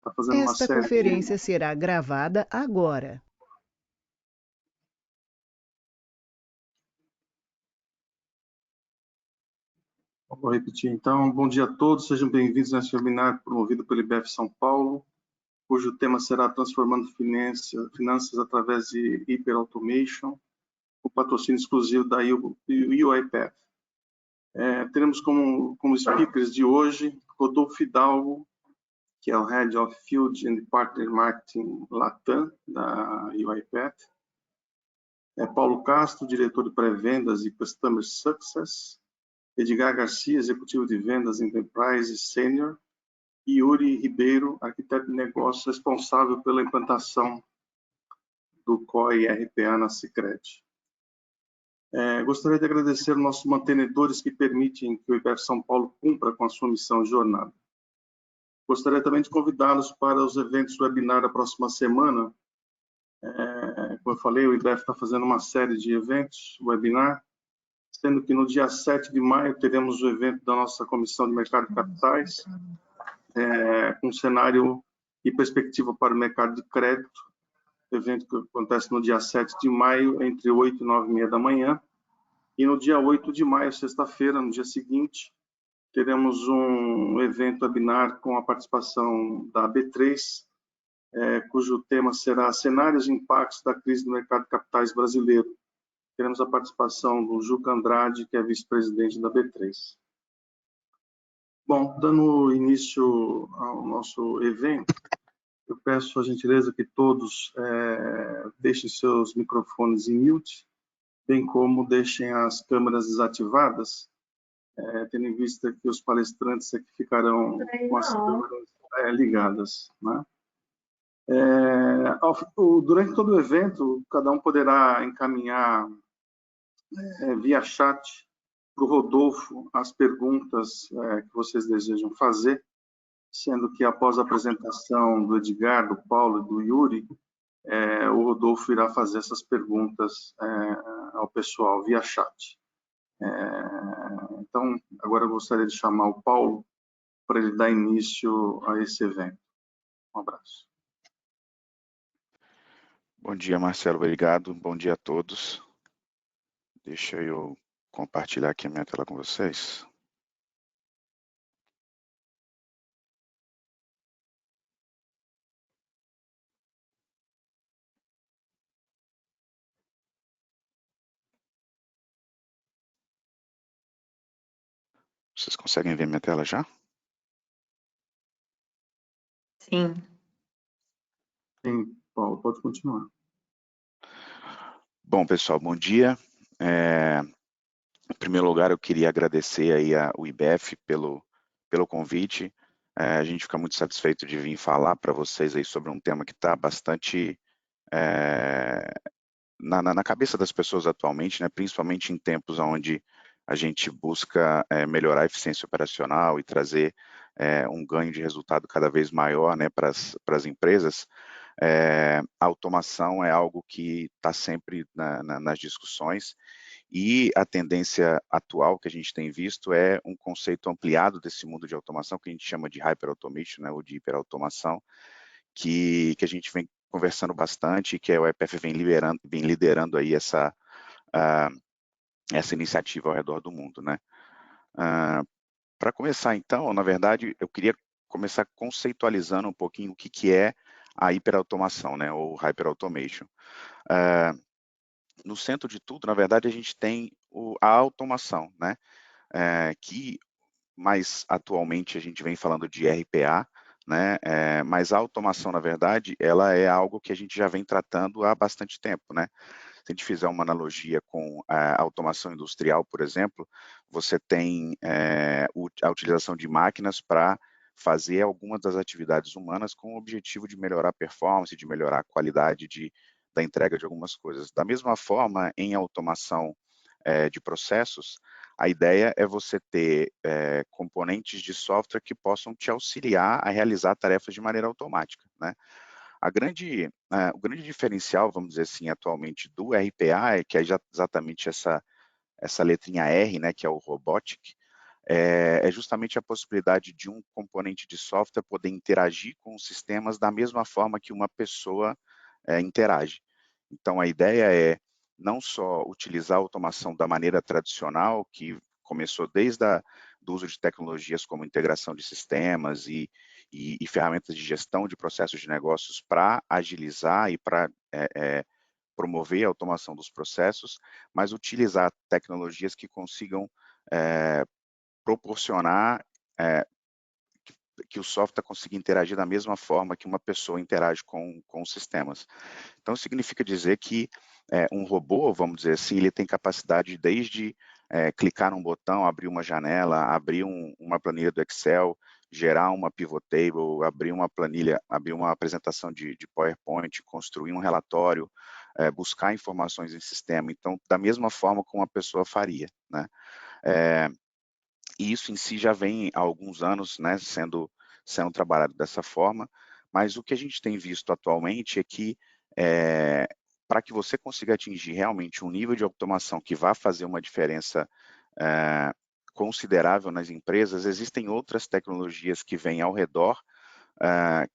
está fazendo uma Esta série de... conferência será gravada agora. Vou repetir, então. Bom dia a todos, sejam bem-vindos nesse webinar promovido pelo IBEF São Paulo, cujo tema será Transformando Finanças através de Hyperautomation, o patrocínio exclusivo da UiPath. Teremos como speakers de hoje Rodolfo Fidalgo, que é o Head of Field and Partner Marketing Latam, da UiPath. Paulo Castro, diretor de pré-vendas e Customer Success. Edgar Garcia, executivo de vendas Enterprise Senior. E Yuri Ribeiro, arquiteto de negócios responsável pela implantação do COE RPA na Sicredi. Gostaria de agradecer aos nossos mantenedores que permitem que o IBEF São Paulo cumpra com a sua missão e jornada. Gostaria também de convidá-los para os eventos webinar da próxima semana. Como eu falei, o IBEF está fazendo uma série de eventos webinar, sendo que no dia 7 de maio teremos o evento da nossa Comissão de Mercado de Capitais, com cenário e perspectiva para o mercado de crédito, evento que acontece no dia 7 de maio, entre 8 e 9h30 da manhã. E no dia 8 de maio, sexta-feira, no dia seguinte, teremos um evento webinar com a participação da B3, cujo tema será Cenários e Impactos da Crise do Mercado de Capitais Brasileiro. Teremos a participação do Juca Andrade, que é vice-presidente da B3. Bom, dando início ao nosso evento, eu peço a gentileza que todos deixem seus microfones em mute, bem como deixem as câmeras desativadas, tendo em vista que os palestrantes aqui ficarão com as câmeras ligadas, né? Durante todo o evento, cada um poderá encaminhar via chat para o Rodolfo as perguntas que vocês desejam fazer, sendo que após a apresentação do Edgar, do Paulo e do Yuri, o Rodolfo irá fazer essas perguntas ao pessoal via chat. Então, agora eu gostaria de chamar o Paulo para ele dar início a esse evento. Um abraço. Bom dia, Marcelo, obrigado. Bom dia a todos. Deixa eu compartilhar aqui a minha tela com vocês. Vocês conseguem ver minha tela já? Sim. Sim, Paulo, pode continuar. Bom, pessoal, bom dia. Em primeiro lugar, eu queria agradecer aí ao IBEF pelo convite. A gente fica muito satisfeito de vir falar para vocês aí sobre um tema que está bastante na cabeça das pessoas atualmente, né, principalmente em tempos onde a gente busca melhorar a eficiência operacional e trazer um ganho de resultado cada vez maior, né, para as empresas. A automação é algo que está sempre nas discussões, e a tendência atual que a gente tem visto é um conceito ampliado desse mundo de automação, que a gente chama de hyperautomation, né, ou de hiperautomação, que a gente vem conversando bastante, que o IPF vem liderando aí essa iniciativa ao redor do mundo, né? Para começar, então, na verdade, eu queria começar conceitualizando um pouquinho o que é a hiperautomação, né, ou hyperautomation. No centro de tudo, na verdade, a gente tem a automação, né, que mais atualmente a gente vem falando de RPA, né, mas a automação, na verdade, ela é algo que a gente já vem tratando há bastante tempo, né. Se a gente fizer uma analogia com a automação industrial, por exemplo, você tem a utilização de máquinas para fazer algumas das atividades humanas com o objetivo de melhorar a performance, de melhorar a qualidade da entrega de algumas coisas. Da mesma forma, em automação de processos, a ideia é você ter componentes de software que possam te auxiliar a realizar tarefas de maneira automática, né? O grande diferencial, vamos dizer assim, atualmente do RPA é que é exatamente essa letrinha R, né, que é o robotic, é justamente a possibilidade de um componente de software poder interagir com os sistemas da mesma forma que uma pessoa interage. Então, a ideia é não só utilizar a automação da maneira tradicional, que começou desde do uso de tecnologias como integração de sistemas e ferramentas de gestão de processos de negócios para agilizar e para promover a automação dos processos, mas utilizar tecnologias que consigam proporcionar que o software consiga interagir da mesma forma que uma pessoa interage com os sistemas. Então, significa dizer que um robô, vamos dizer assim, ele tem capacidade desde clicar num botão, abrir uma janela, abrir uma planilha do Excel, gerar uma pivot table, abrir uma planilha, abrir uma apresentação de PowerPoint, construir um relatório, buscar informações em sistema. Então, da mesma forma como uma pessoa faria, né? E isso em si já vem há alguns anos, né, sendo trabalhado dessa forma, mas o que a gente tem visto atualmente é que para que você consiga atingir realmente um nível de automação que vá fazer uma diferença considerável nas empresas, existem outras tecnologias que vêm ao redor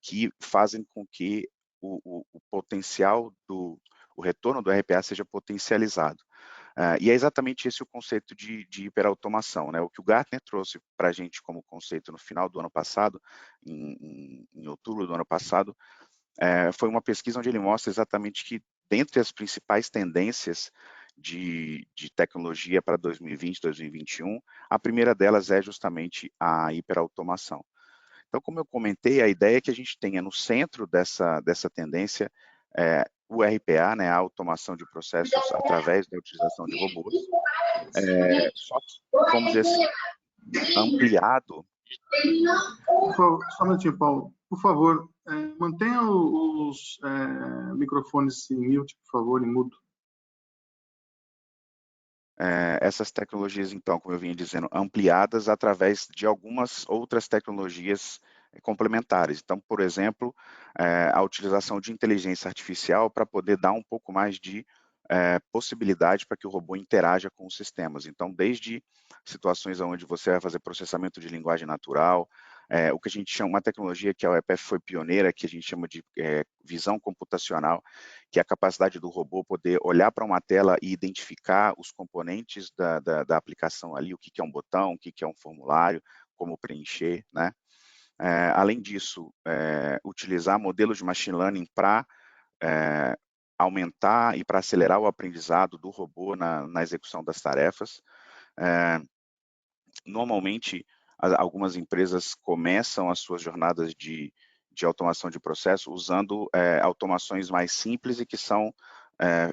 que fazem com que o potencial o retorno do RPA seja potencializado. E é exatamente esse o conceito de hiperautomação, né? O que o Gartner trouxe para a gente como conceito no final do ano passado, em outubro do ano passado, foi uma pesquisa onde ele mostra exatamente que, dentre as principais tendências de tecnologia para 2020, 2021, a primeira delas é justamente a hiperautomação. Então, como eu comentei, a ideia é que a gente tenha no centro dessa tendência o RPA, né, a automação de processos através da utilização de robôs, só que, vamos dizer assim, ampliado. Só um minutinho, Paulo. Por favor, mantenha os microfones em mute, por favor, em mudo. Essas tecnologias, então, como eu vinha dizendo, ampliadas através de algumas outras tecnologias complementares. Então, por exemplo, a utilização de inteligência artificial para poder dar um pouco mais de possibilidade para que o robô interaja com os sistemas. Então, desde situações onde você vai fazer processamento de linguagem natural, o que a gente chama, uma tecnologia que a UEPF foi pioneira, que a gente chama de visão computacional, que é a capacidade do robô poder olhar para uma tela e identificar os componentes da aplicação ali, o que é um botão, o que é um formulário, como preencher, né? Além disso, utilizar modelos de machine learning para aumentar e para acelerar o aprendizado do robô na execução das tarefas. Normalmente, algumas empresas começam as suas jornadas de automação de processo usando automações mais simples e que são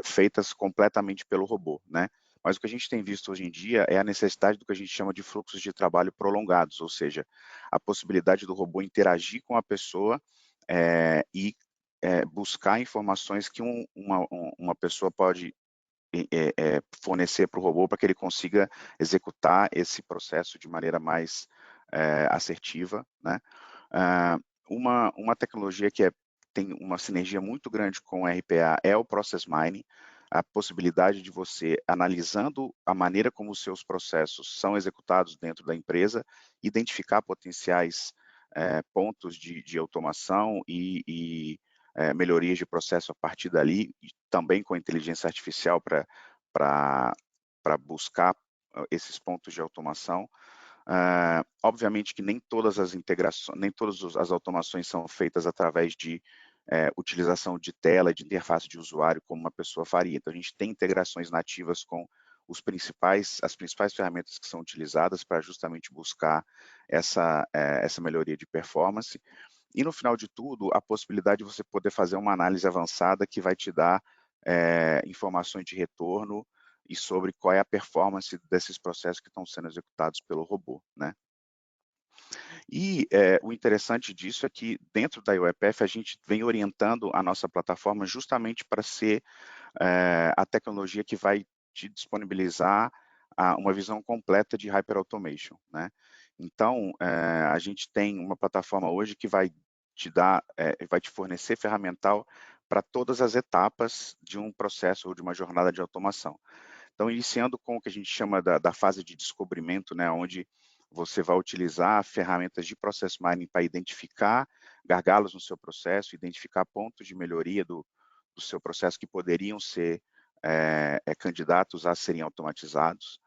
feitas completamente pelo robô, né? Mas o que a gente tem visto hoje em dia é a necessidade do que a gente chama de fluxos de trabalho prolongados, ou seja, a possibilidade do robô interagir com a pessoa e buscar informações que uma pessoa pode fornecer para o robô para que ele consiga executar esse processo de maneira mais assertiva, né? Uma tecnologia que tem uma sinergia muito grande com o RPA é o Process Mining, a possibilidade de você, analisando a maneira como os seus processos são executados dentro da empresa, identificar potenciais pontos de automação e melhorias de processo a partir dali, e também com a inteligência artificial para buscar esses pontos de automação. Obviamente que nem todas as integrações, nem todas as automações são feitas através de utilização de tela, de interface de usuário, como uma pessoa faria. Então, a gente tem integrações nativas com as principais ferramentas que são utilizadas para justamente buscar essa melhoria de performance. E, no final de tudo, a possibilidade de você poder fazer uma análise avançada que vai te dar informações de retorno e sobre qual é a performance desses processos que estão sendo executados pelo robô, né? E o interessante disso é que, dentro da UEPF, a gente vem orientando a nossa plataforma justamente para ser a tecnologia que vai te disponibilizar uma visão completa de hyperautomation, né? Então, a gente tem uma plataforma hoje que vai te fornecer ferramental para todas as etapas de um processo ou de uma jornada de automação. Então, iniciando com o que a gente chama da fase de descobrimento, né, onde você vai utilizar ferramentas de Process Mining para identificar gargalos no seu processo, identificar pontos de melhoria do seu processo que poderiam ser candidatos a serem automatizados.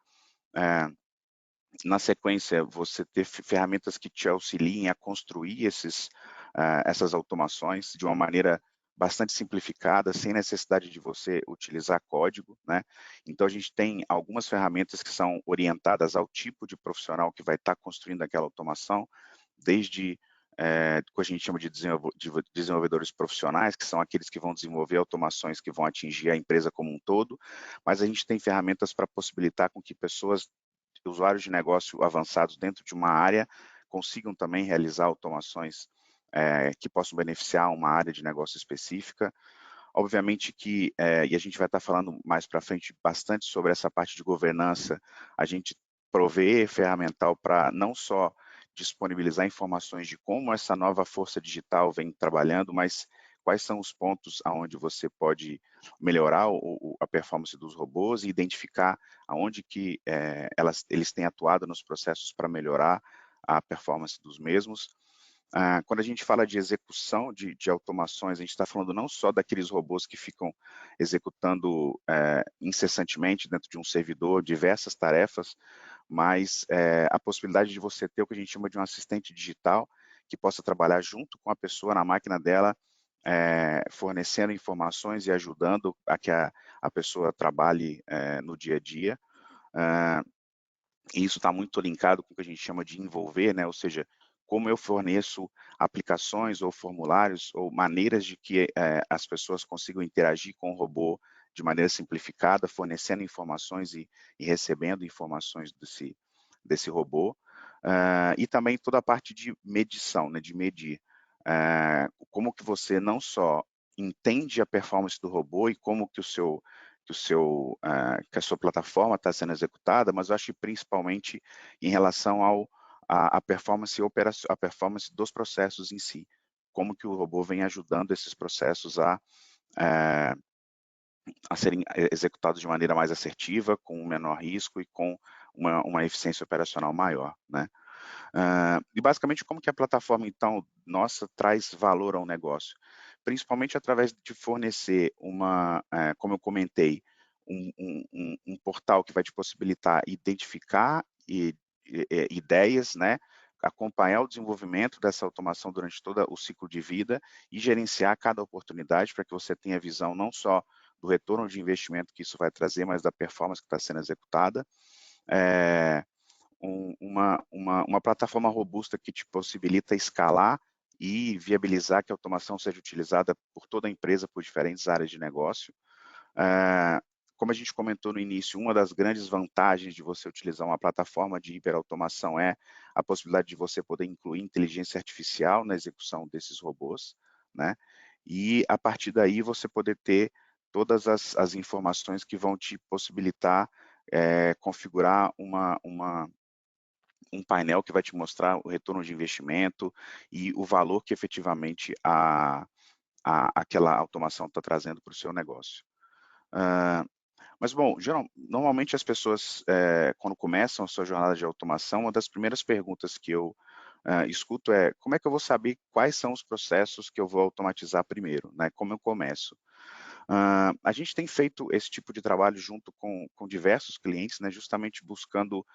Na sequência, você ter ferramentas que te auxiliem a construir essas automações de uma maneira bastante simplificada, sem necessidade de você utilizar código, né? Então, a gente tem algumas ferramentas que são orientadas ao tipo de profissional que vai estar construindo aquela automação, desde o que a gente chama de desenvolvedores profissionais, que são aqueles que vão desenvolver automações que vão atingir a empresa como um todo, mas a gente tem ferramentas para possibilitar com que pessoas, usuários de negócio avançados dentro de uma área, consigam também realizar automações que possam beneficiar uma área de negócio específica. Obviamente que, e a gente vai estar falando mais para frente bastante sobre essa parte de governança, a gente provê ferramental para não só disponibilizar informações de como essa nova força digital vem trabalhando, mas quais são os pontos aonde você pode melhorar a performance dos robôs e identificar aonde que eles têm atuado nos processos para melhorar a performance dos mesmos. Quando a gente fala de execução de automações, a gente está falando não só daqueles robôs que ficam executando incessantemente dentro de um servidor diversas tarefas, mas a possibilidade de você ter o que a gente chama de um assistente digital que possa trabalhar junto com a pessoa na máquina dela, fornecendo informações e ajudando a que a pessoa trabalhe no dia a dia. E isso está muito linkado com o que a gente chama de envolver, né? Ou seja, como eu forneço aplicações ou formulários ou maneiras de que as pessoas consigam interagir com o robô de maneira simplificada, fornecendo informações e recebendo informações desse robô. E também toda a parte de medição, né, de medir. Como que você não só entende a performance do robô e como que que a sua plataforma está sendo executada, mas eu acho que principalmente em relação à performance dos processos em si, como que o robô vem ajudando esses processos a serem executados de maneira mais assertiva, com menor risco e com uma eficiência operacional maior, né? E basicamente como que a plataforma, então, nossa, traz valor ao negócio? Principalmente através de fornecer como eu comentei, um portal que vai te possibilitar identificar ideias, né? Acompanhar o desenvolvimento dessa automação durante todo o ciclo de vida e gerenciar cada oportunidade para que você tenha visão não só do retorno de investimento que isso vai trazer, mas da performance que está sendo executada. Uma plataforma robusta que te possibilita escalar e viabilizar que a automação seja utilizada por toda a empresa, por diferentes áreas de negócio. Como a gente comentou no início, uma das grandes vantagens de você utilizar uma plataforma de hiperautomação é a possibilidade de você poder incluir inteligência artificial na execução desses robôs, né? E a partir daí você poder ter todas as informações que vão te possibilitar configurar um painel que vai te mostrar o retorno de investimento e o valor que efetivamente aquela automação está trazendo para o seu negócio. Mas, bom, normalmente as pessoas, quando começam a sua jornada de automação, uma das primeiras perguntas que eu escuto é: como é que eu vou saber quais são os processos que eu vou automatizar primeiro, né? Como eu começo? A gente tem feito esse tipo de trabalho junto com diversos clientes, né, justamente buscando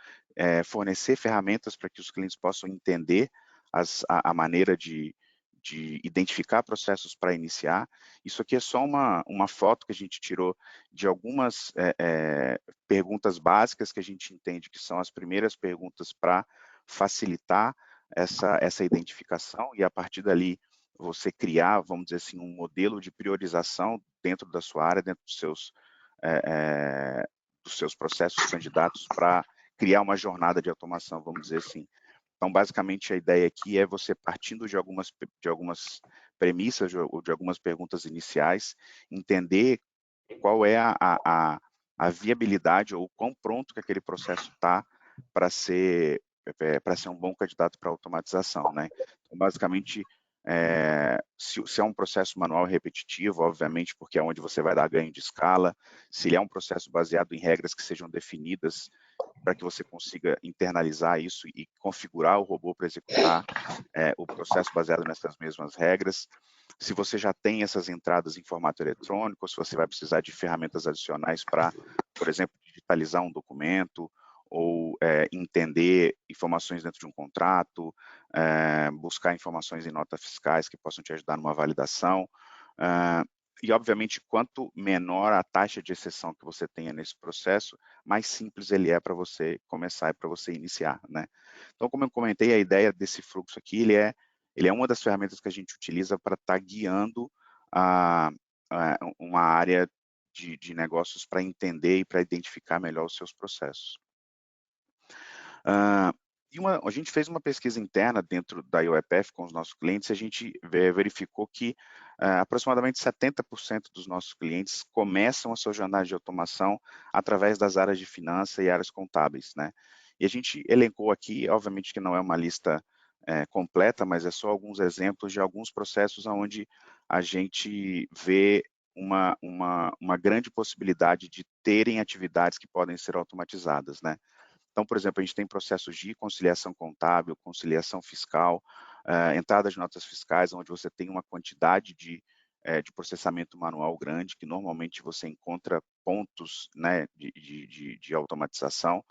fornecer ferramentas para que os clientes possam entender a maneira de identificar processos para iniciar. Isso aqui é só uma foto que a gente tirou de algumas perguntas básicas que a gente entende que são as primeiras perguntas para facilitar essa identificação e a partir dali você criar, vamos dizer assim, um modelo de priorização dentro da sua área, dentro dos seus processos candidatos para criar uma jornada de automação, vamos dizer assim. Então, basicamente, a ideia aqui é você partindo de algumas premissas ou de algumas perguntas iniciais, entender qual é a viabilidade ou quão pronto que aquele processo está para ser um bom candidato para automatização, né? Então, basicamente, se é um processo manual repetitivo, obviamente, porque é onde você vai dar ganho de escala, se ele é um processo baseado em regras que sejam definidas para que você consiga internalizar isso e configurar o robô para executar o processo baseado nessas mesmas regras. Se você já tem essas entradas em formato eletrônico, se você vai precisar de ferramentas adicionais para, por exemplo, digitalizar um documento, ou entender informações dentro de um contrato, buscar informações em notas fiscais que possam te ajudar numa validação. E, obviamente, quanto menor a taxa de exceção que você tenha nesse processo, mais simples ele é para você começar e para você iniciar, né? Então, como eu comentei, a ideia desse fluxo aqui, ele é uma das ferramentas que a gente utiliza para estar guiando uma área de negócios para entender e para identificar melhor os seus processos. A gente fez uma pesquisa interna dentro da UiPath com os nossos clientes e a gente verificou que aproximadamente 70% dos nossos clientes começam a sua jornada de automação através das áreas de finanças e áreas contábeis, né? E a gente elencou aqui, obviamente que não é uma lista completa, mas é só alguns exemplos de alguns processos onde a gente vê uma grande possibilidade de terem atividades que podem ser automatizadas, né? Então, por exemplo, a gente tem processos de conciliação contábil, conciliação fiscal, entrada de notas fiscais, onde você tem uma quantidade de processamento manual grande, que normalmente você encontra pontos, né, de automatização.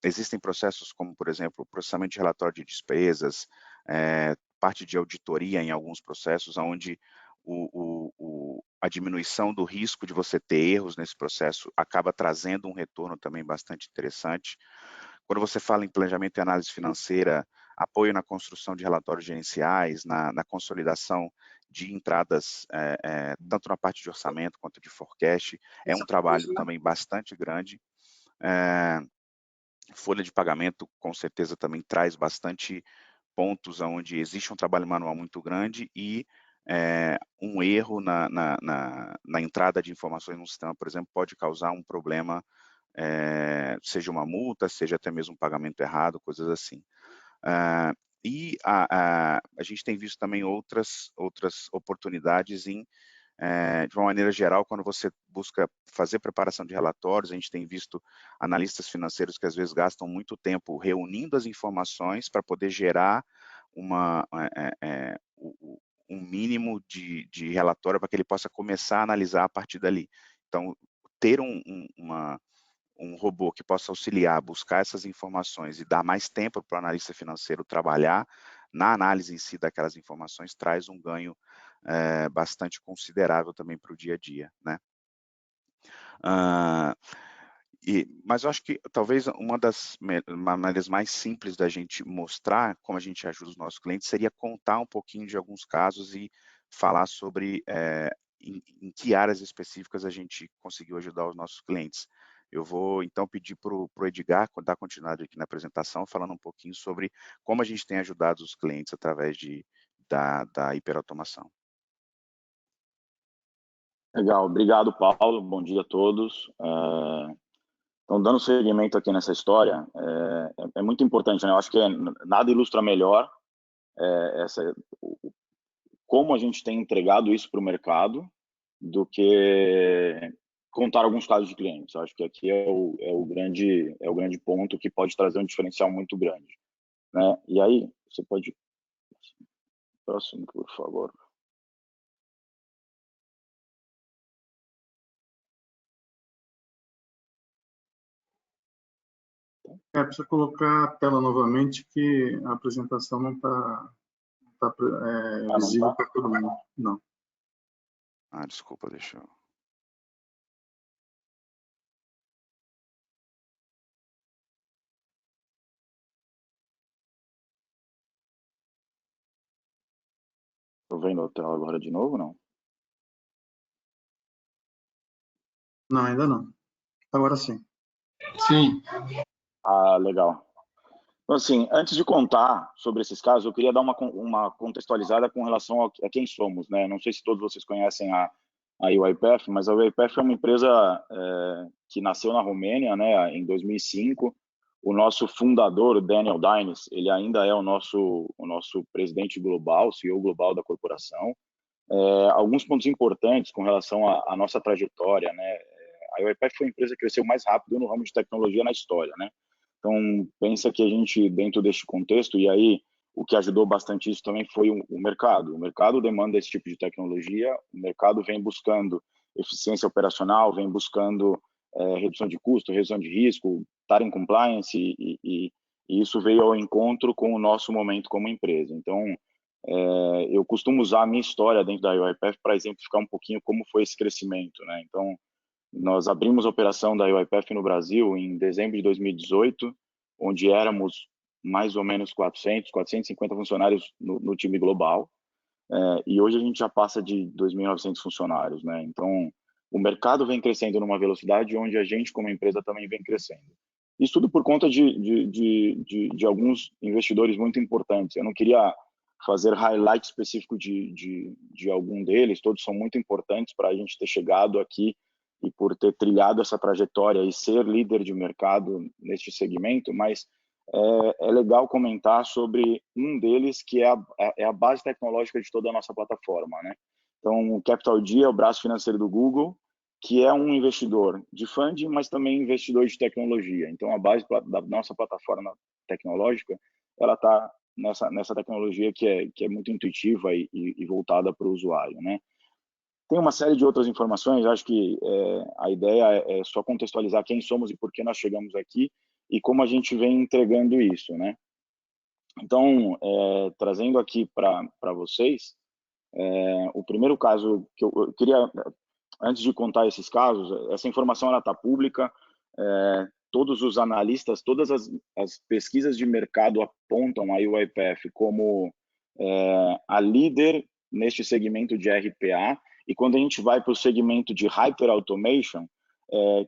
Existem processos como, por exemplo, o processamento de relatório de despesas, parte de auditoria em alguns processos, onde a diminuição do risco de você ter erros nesse processo acaba trazendo um retorno também bastante interessante. Quando você fala em planejamento e análise financeira, apoio na construção de relatórios gerenciais, na consolidação de entradas, tanto na parte de orçamento quanto de forecast, é um trabalho também bastante grande. Folha de pagamento, com certeza, também traz bastante pontos onde existe um trabalho manual muito grande e um erro na entrada de informações no sistema, por exemplo, pode causar um problema, seja uma multa, seja até mesmo um pagamento errado, coisas assim. E a gente tem visto também outras oportunidades de uma maneira geral, quando você busca fazer preparação de relatórios, a gente tem visto analistas financeiros que às vezes gastam muito tempo reunindo as informações para poder gerar um mínimo de relatório para que ele possa começar a analisar a partir dali. Então, ter um robô que possa auxiliar, buscar essas informações e dar mais tempo para o analista financeiro trabalhar na análise em si daquelas informações traz um ganho bastante considerável também para o dia a dia, né? Mas eu acho que talvez uma das maneiras mais simples da gente mostrar como a gente ajuda os nossos clientes seria contar um pouquinho de alguns casos e falar sobre em que áreas específicas a gente conseguiu ajudar os nossos clientes. Eu vou, então, pedir para o Edgar dar continuidade aqui na apresentação, falando um pouquinho sobre como a gente tem ajudado os clientes através da hiperautomação. Legal, obrigado, Paulo. Bom dia a todos. Então, dando seguimento aqui nessa história, é muito importante, né? Eu acho que nada ilustra melhor como a gente tem entregado isso para o mercado do que contar alguns casos de clientes. Eu acho que aqui é o grande ponto que pode trazer um diferencial muito grande, né? E aí, você pode... Próximo, por favor. Precisa colocar a tela novamente, que a apresentação não está visível para todo mundo. Não. Desculpa, deixa eu... Estou vendo a tela agora de novo, não? Não, ainda não. Agora sim. Sim. Legal. Então, assim, antes de contar sobre esses casos, eu queria dar uma contextualizada com relação a quem somos, né? Não sei se todos vocês conhecem a UiPath, mas a UiPath é uma empresa que nasceu na Romênia, né, em 2005. o nosso fundador, Daniel Dines, ele ainda é o nosso presidente global, CEO global da corporação. Alguns pontos importantes com relação à nossa trajetória, né? A UiPath foi a empresa que cresceu mais rápido no ramo de tecnologia na história, né? Então, pensa que a gente, dentro deste contexto, e aí o que ajudou bastante isso também foi o mercado. O mercado demanda esse tipo de tecnologia, o mercado vem buscando eficiência operacional, vem buscando redução de custo, redução de risco, estar em compliance, e isso veio ao encontro com o nosso momento como empresa. Então, eu costumo usar a minha história dentro da UiPath para exemplificar um pouquinho como foi esse crescimento, né? Então, nós abrimos a operação da UiPath no Brasil em dezembro de 2018, onde éramos mais ou menos 450 funcionários no time global, e hoje a gente já passa de 2.900 funcionários, né? Então, o mercado vem crescendo numa velocidade onde a gente, como empresa, também vem crescendo. Isso tudo por conta de alguns investidores muito importantes. Eu não queria fazer highlight específico de algum deles, todos são muito importantes para a gente ter chegado aqui e por ter trilhado essa trajetória e ser líder de mercado neste segmento, mas é legal comentar sobre um deles, que é a base tecnológica de toda a nossa plataforma, né? Então, o Capital G é o braço financeiro do Google, que é um investidor de funding, mas também investidor de tecnologia. Então, a base da nossa plataforma tecnológica, ela está nessa tecnologia que é muito intuitiva e voltada para o usuário, né? Tem uma série de outras informações, acho que a ideia é só contextualizar quem somos e por que nós chegamos aqui e como a gente vem entregando isso, né? Então, trazendo aqui para vocês, o primeiro caso que eu queria, antes de contar esses casos, essa informação ela está pública, todos os analistas, todas as pesquisas de mercado apontam a UiPath como a líder neste segmento de RPA, e quando a gente vai para o segmento de Hyper Automation,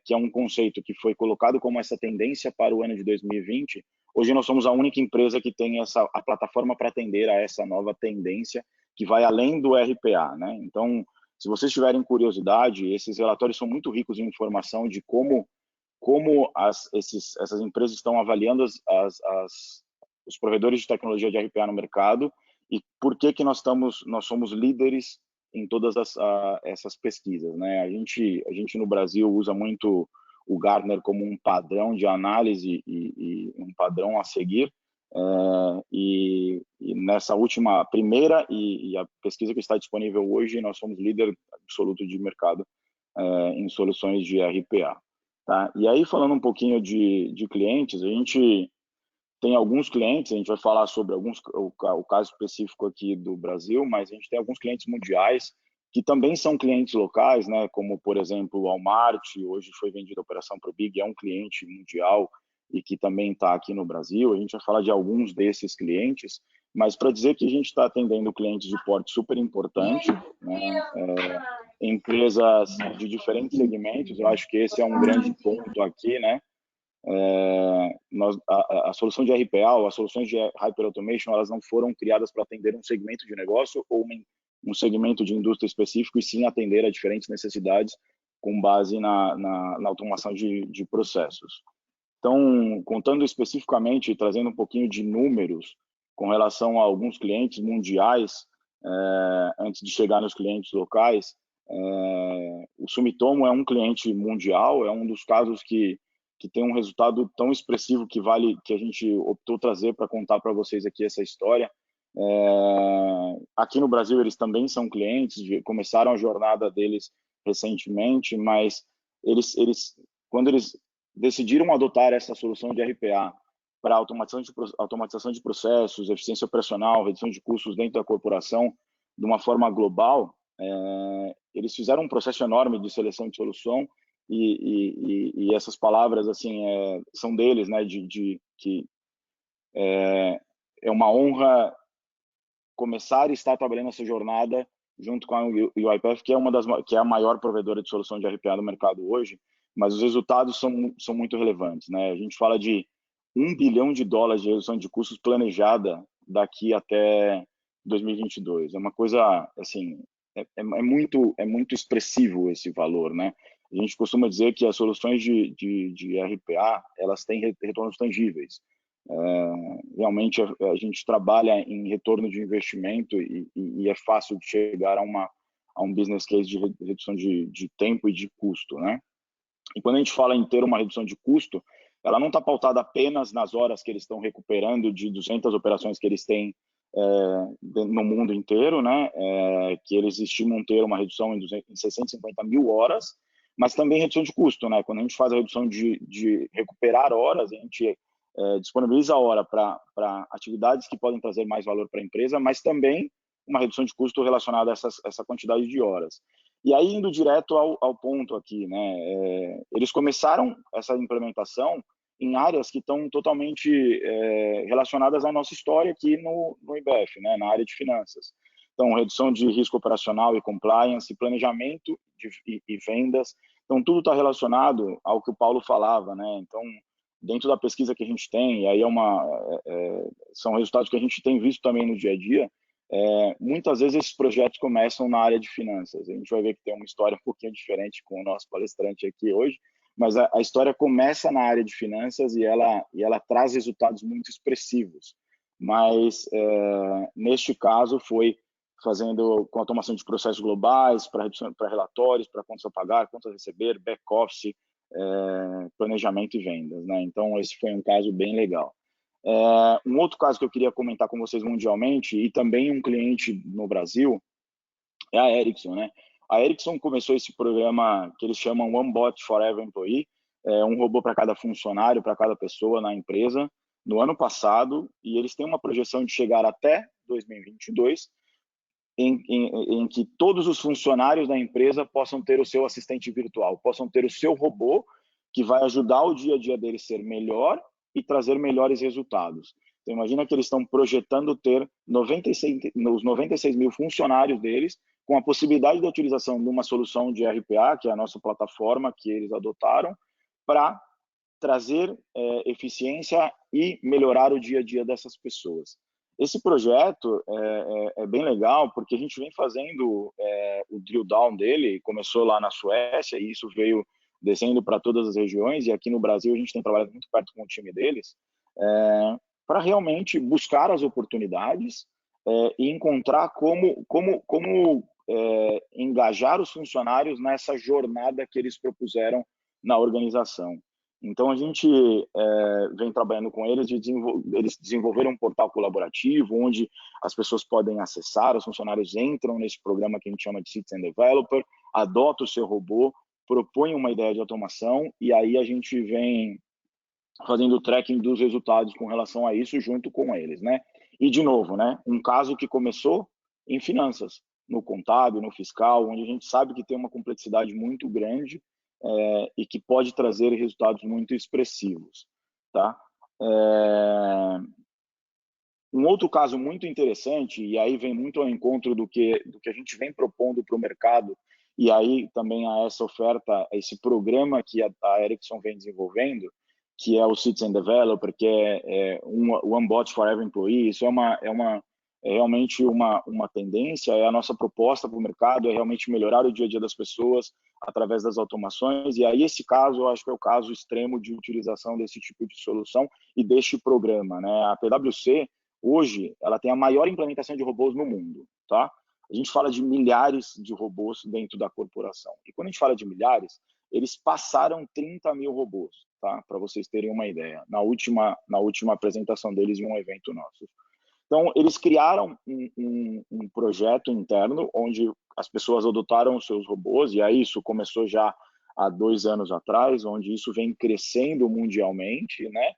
que é um conceito que foi colocado como essa tendência para o ano de 2020, hoje nós somos a única empresa que tem a plataforma para atender a essa nova tendência, que vai além do RPA, né? Então, se vocês tiverem curiosidade, esses relatórios são muito ricos em informação de como essas empresas estão avaliando os provedores de tecnologia de RPA no mercado e por que nós somos líderes em todas essas pesquisas, né? A gente no Brasil usa muito o Gartner como um padrão de análise e um padrão a seguir, e nessa primeira e a pesquisa que está disponível hoje, nós somos líder absoluto de mercado em soluções de RPA. Tá? E aí, falando um pouquinho de clientes, a gente tem alguns clientes, a gente vai falar sobre o caso específico aqui do Brasil, mas a gente tem alguns clientes mundiais que também são clientes locais, né? Como, por exemplo, o Walmart, hoje foi vendida a operação para o Big, é um cliente mundial e que também está aqui no Brasil. A gente vai falar de alguns desses clientes, mas para dizer que a gente está atendendo clientes de porte super importante, né? Empresas de diferentes segmentos, eu acho que esse é um grande ponto aqui, né? A solução de RPA, ou as soluções de Hyper Automation, elas não foram criadas para atender um segmento de negócio ou um segmento de indústria específico, e sim atender a diferentes necessidades com base na automação de processos. Então, contando especificamente e trazendo um pouquinho de números com relação a alguns clientes mundiais, antes de chegar nos clientes locais, o Sumitomo é um cliente mundial, é um dos casos que tem um resultado tão expressivo que a gente optou trazer para contar para vocês aqui essa história. Aqui no Brasil eles também são clientes, começaram a jornada deles recentemente, mas quando eles decidiram adotar essa solução de RPA para automatização de processos, eficiência operacional, redução de custos dentro da corporação de uma forma global, eles fizeram um processo enorme de seleção de solução, e essas palavras assim são deles, né? Que é uma honra começar e estar trabalhando essa jornada junto com a UiPath, que é a maior provedora de solução de RPA do mercado hoje, mas os resultados são muito relevantes, né? A gente fala de $1 bilhão de redução de custos planejada daqui até 2022. É uma coisa assim, é muito expressivo esse valor, né? A gente costuma dizer que as soluções de RPA, elas têm retornos tangíveis. Realmente a gente trabalha em retorno de investimento e é fácil de chegar a um business case de redução de tempo e de custo, né? E quando a gente fala em ter uma redução de custo, ela não está pautada apenas nas horas que eles estão recuperando de 200 operações que eles têm no mundo inteiro, né? Que eles estimam ter uma redução em 650 mil horas, mas também redução de custo, né? Quando a gente faz a redução de recuperar horas, a gente disponibiliza a hora para atividades que podem trazer mais valor para a empresa, mas também uma redução de custo relacionada a essa quantidade de horas. E aí, indo direto ao ponto aqui, né? Eles começaram essa implementação em áreas que estão totalmente relacionadas à nossa história aqui no IBEF, né? Na área de finanças. Então, redução de risco operacional e compliance, planejamento e vendas. Então, tudo está relacionado ao que o Paulo falava, né? Então, dentro da pesquisa que a gente tem, e aí são resultados que a gente tem visto também no dia a dia, muitas vezes esses projetos começam na área de finanças. A gente vai ver que tem uma história um pouquinho diferente com o nosso palestrante aqui hoje, mas a história começa na área de finanças e ela traz resultados muito expressivos. Mas, neste caso, foi fazendo com automação de processos globais, para relatórios, para contas a pagar, contas a receber, back-office, planejamento e vendas, né? Então, esse foi um caso bem legal. Um outro caso que eu queria comentar com vocês mundialmente, e também um cliente no Brasil, é a Ericsson, né? A Ericsson começou esse programa que eles chamam One Bot for Every Employee, um robô para cada funcionário, para cada pessoa na empresa, no ano passado, e eles têm uma projeção de chegar até 2022, em que todos os funcionários da empresa possam ter o seu assistente virtual, possam ter o seu robô que vai ajudar o dia a dia deles ser melhor e trazer melhores resultados. Então, imagina que eles estão projetando ter os 96 mil funcionários deles com a possibilidade da utilização de uma solução de RPA, que é a nossa plataforma que eles adotaram, para trazer eficiência e melhorar o dia a dia dessas pessoas. Esse projeto é bem legal, porque a gente vem fazendo o drill down dele, começou lá na Suécia, e isso veio descendo para todas as regiões, e aqui no Brasil a gente tem trabalhado muito perto com o time deles, para realmente buscar as oportunidades e encontrar como engajar os funcionários nessa jornada que eles propuseram na organização. Então, a gente vem trabalhando com eles, eles desenvolveram um portal colaborativo, onde as pessoas podem acessar, os funcionários entram nesse programa que a gente chama de Citizen Developer, adota o seu robô, propõe uma ideia de automação, e aí a gente vem fazendo o tracking dos resultados com relação a isso junto com eles, né? E, de novo, né, um caso que começou em finanças, no contábil, no fiscal, onde a gente sabe que tem uma complexidade muito grande e que pode trazer resultados muito expressivos, tá? Um outro caso muito interessante, e aí vem muito ao encontro do que a gente vem propondo para o mercado, e aí também a essa oferta, esse programa que a Ericsson vem desenvolvendo, que é o Citizen Developer, que é One Bot for Every Employee. Isso é realmente uma tendência, é a nossa proposta para o mercado, é realmente melhorar o dia a dia das pessoas através das automações, e aí esse caso, eu acho que é o caso extremo de utilização desse tipo de solução e deste programa, né? A PwC, hoje, ela tem a maior implementação de robôs no mundo, tá? A gente fala de milhares de robôs dentro da corporação, e quando a gente fala de milhares, eles passaram 30 mil robôs, tá? Para vocês terem uma ideia, na última apresentação deles em um evento nosso. Então, eles criaram um projeto interno onde as pessoas adotaram os seus robôs, e aí isso começou já há 2 anos atrás, onde isso vem crescendo mundialmente, né?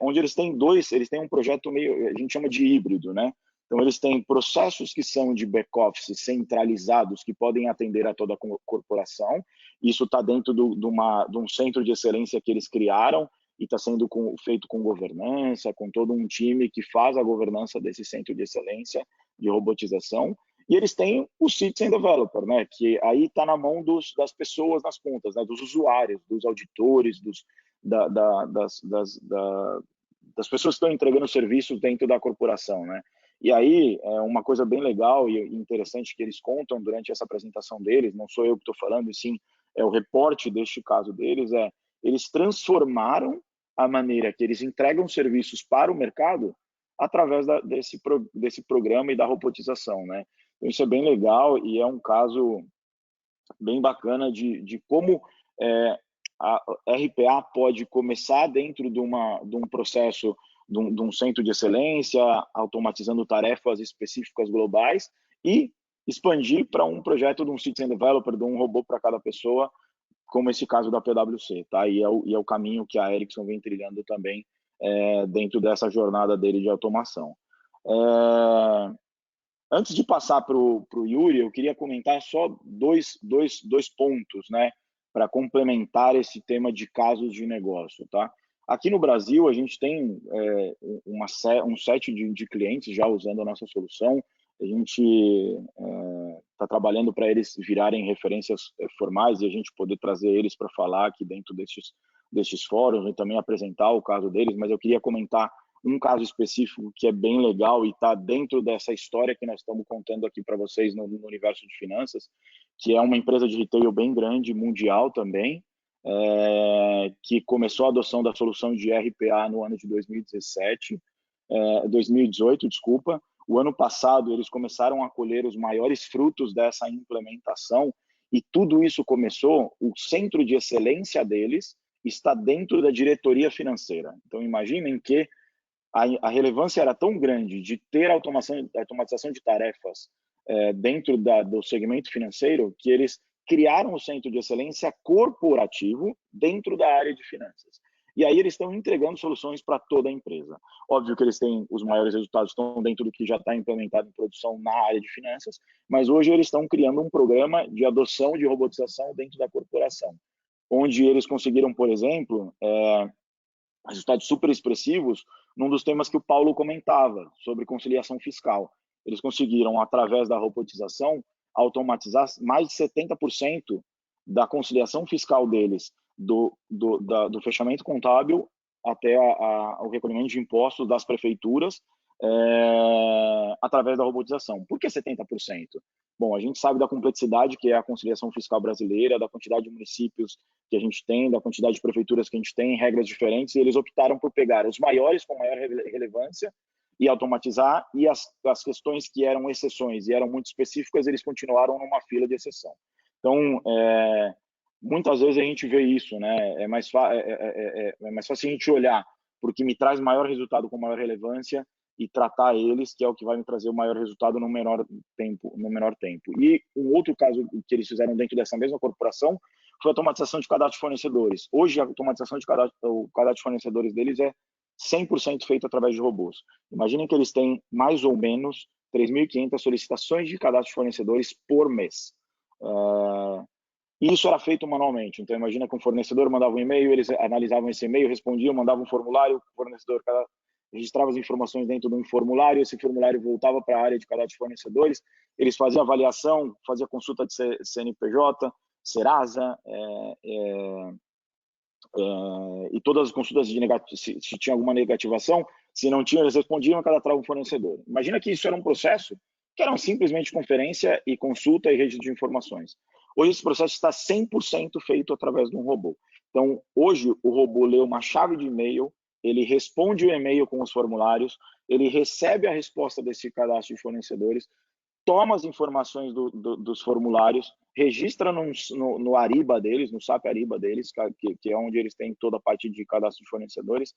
Onde eles têm um projeto meio, a gente chama de híbrido, né? Então, eles têm processos que são de back-office centralizados, que podem atender a toda a corporação. Isso está dentro de um centro de excelência que eles criaram, e está sendo feito com governança, com todo um time que faz a governança desse centro de excelência de robotização. E eles têm o Citizen Developer, né, que aí está na mão das pessoas nas pontas, né, dos usuários, dos auditores, das pessoas que estão entregando serviços dentro da corporação, né. E aí, uma coisa bem legal e interessante que eles contam durante essa apresentação deles, não sou eu que estou falando, e sim o reporte deste caso deles, eles transformaram a maneira que eles entregam serviços para o mercado através desse programa e da robotização, né? Então, isso é bem legal e é um caso bem bacana de como a RPA pode começar dentro de um processo, de um centro de excelência, automatizando tarefas específicas globais e expandir para um projeto de um citizen developer, de um robô para cada pessoa, como esse caso da PwC, tá? E é o caminho que a Ericsson vem trilhando também dentro dessa jornada dele de automação. Antes de passar para o Yuri, eu queria comentar só dois pontos, né, para complementar esse tema de casos de negócio, tá? Aqui no Brasil, a gente tem um set de clientes já usando a nossa solução. A gente está trabalhando para eles virarem referências formais e a gente poder trazer eles para falar aqui dentro destes fóruns e também apresentar o caso deles, mas eu queria comentar um caso específico que é bem legal e está dentro dessa história que nós estamos contando aqui para vocês no universo de finanças, que é uma empresa de retail bem grande, mundial também, que começou a adoção da solução de RPA no ano de 2018, desculpa. O ano passado, eles começaram a colher os maiores frutos dessa implementação e tudo isso começou, o centro de excelência deles está dentro da diretoria financeira. Então, imaginem que a relevância era tão grande de ter automatização de tarefas dentro do segmento financeiro que eles criaram o centro de excelência corporativo dentro da área de finanças. E aí eles estão entregando soluções para toda a empresa. Óbvio que eles têm os maiores resultados, estão dentro do que já está implementado em produção na área de finanças, mas hoje eles estão criando um programa de adoção de robotização dentro da corporação, onde eles conseguiram, por exemplo, resultados super expressivos num dos temas que o Paulo comentava, sobre conciliação fiscal. Eles conseguiram, através da robotização, automatizar mais de 70% da conciliação fiscal deles, do fechamento contábil até o recolhimento de impostos das prefeituras, através da robotização. Por que 70%? Bom, a gente sabe da complexidade que é a conciliação fiscal brasileira, da quantidade de municípios que a gente tem, da quantidade de prefeituras que a gente tem, regras diferentes, e eles optaram por pegar os maiores com maior relevância e automatizar, e as questões que eram exceções e eram muito específicas, eles continuaram numa fila de exceção. Então, muitas vezes a gente vê isso, né? É mais fácil a gente olhar porque me traz maior resultado com maior relevância e tratar eles, que é o que vai me trazer o maior resultado no menor tempo. E um outro caso que eles fizeram dentro dessa mesma corporação foi a automatização de cadastro de fornecedores. Hoje, a automatização o cadastro de fornecedores deles é 100% feito através de robôs. Imaginem que eles têm mais ou menos 3.500 solicitações de cadastro de fornecedores por mês. Isso era feito manualmente. Então, imagina que um fornecedor mandava um e-mail, eles analisavam esse e-mail, respondiam, mandavam um formulário, o fornecedor registrava as informações dentro de um formulário, esse formulário voltava para a área de cadastro de fornecedores, eles faziam avaliação, faziam consulta de CNPJ, Serasa, e todas as consultas se tinha alguma negativação, se não tinha, eles respondiam e cadastravam o fornecedor. Imagina que isso era um processo que era simplesmente conferência e consulta e registro de informações. Hoje esse processo está 100% feito através de um robô. Então, hoje o robô lê uma chave de e-mail, ele responde o e-mail com os formulários, ele recebe a resposta desse cadastro de fornecedores, toma as informações dos formulários, registra no Ariba deles, no SAP Ariba deles, que é onde eles têm toda a parte de cadastro de fornecedores,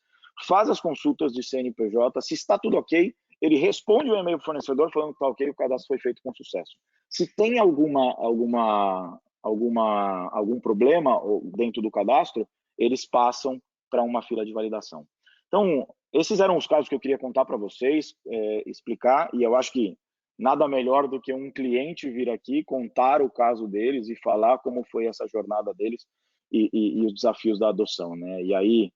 faz as consultas de CNPJ, se está tudo ok, ele responde o e-mail do fornecedor falando que está ok, o cadastro foi feito com sucesso. Se tem algum problema dentro do cadastro, eles passam para uma fila de validação. Então, esses eram os casos que eu queria contar para vocês, explicar, e eu acho que nada melhor do que um cliente vir aqui, contar o caso deles e falar como foi essa jornada deles e os desafios da adoção, né? E aí,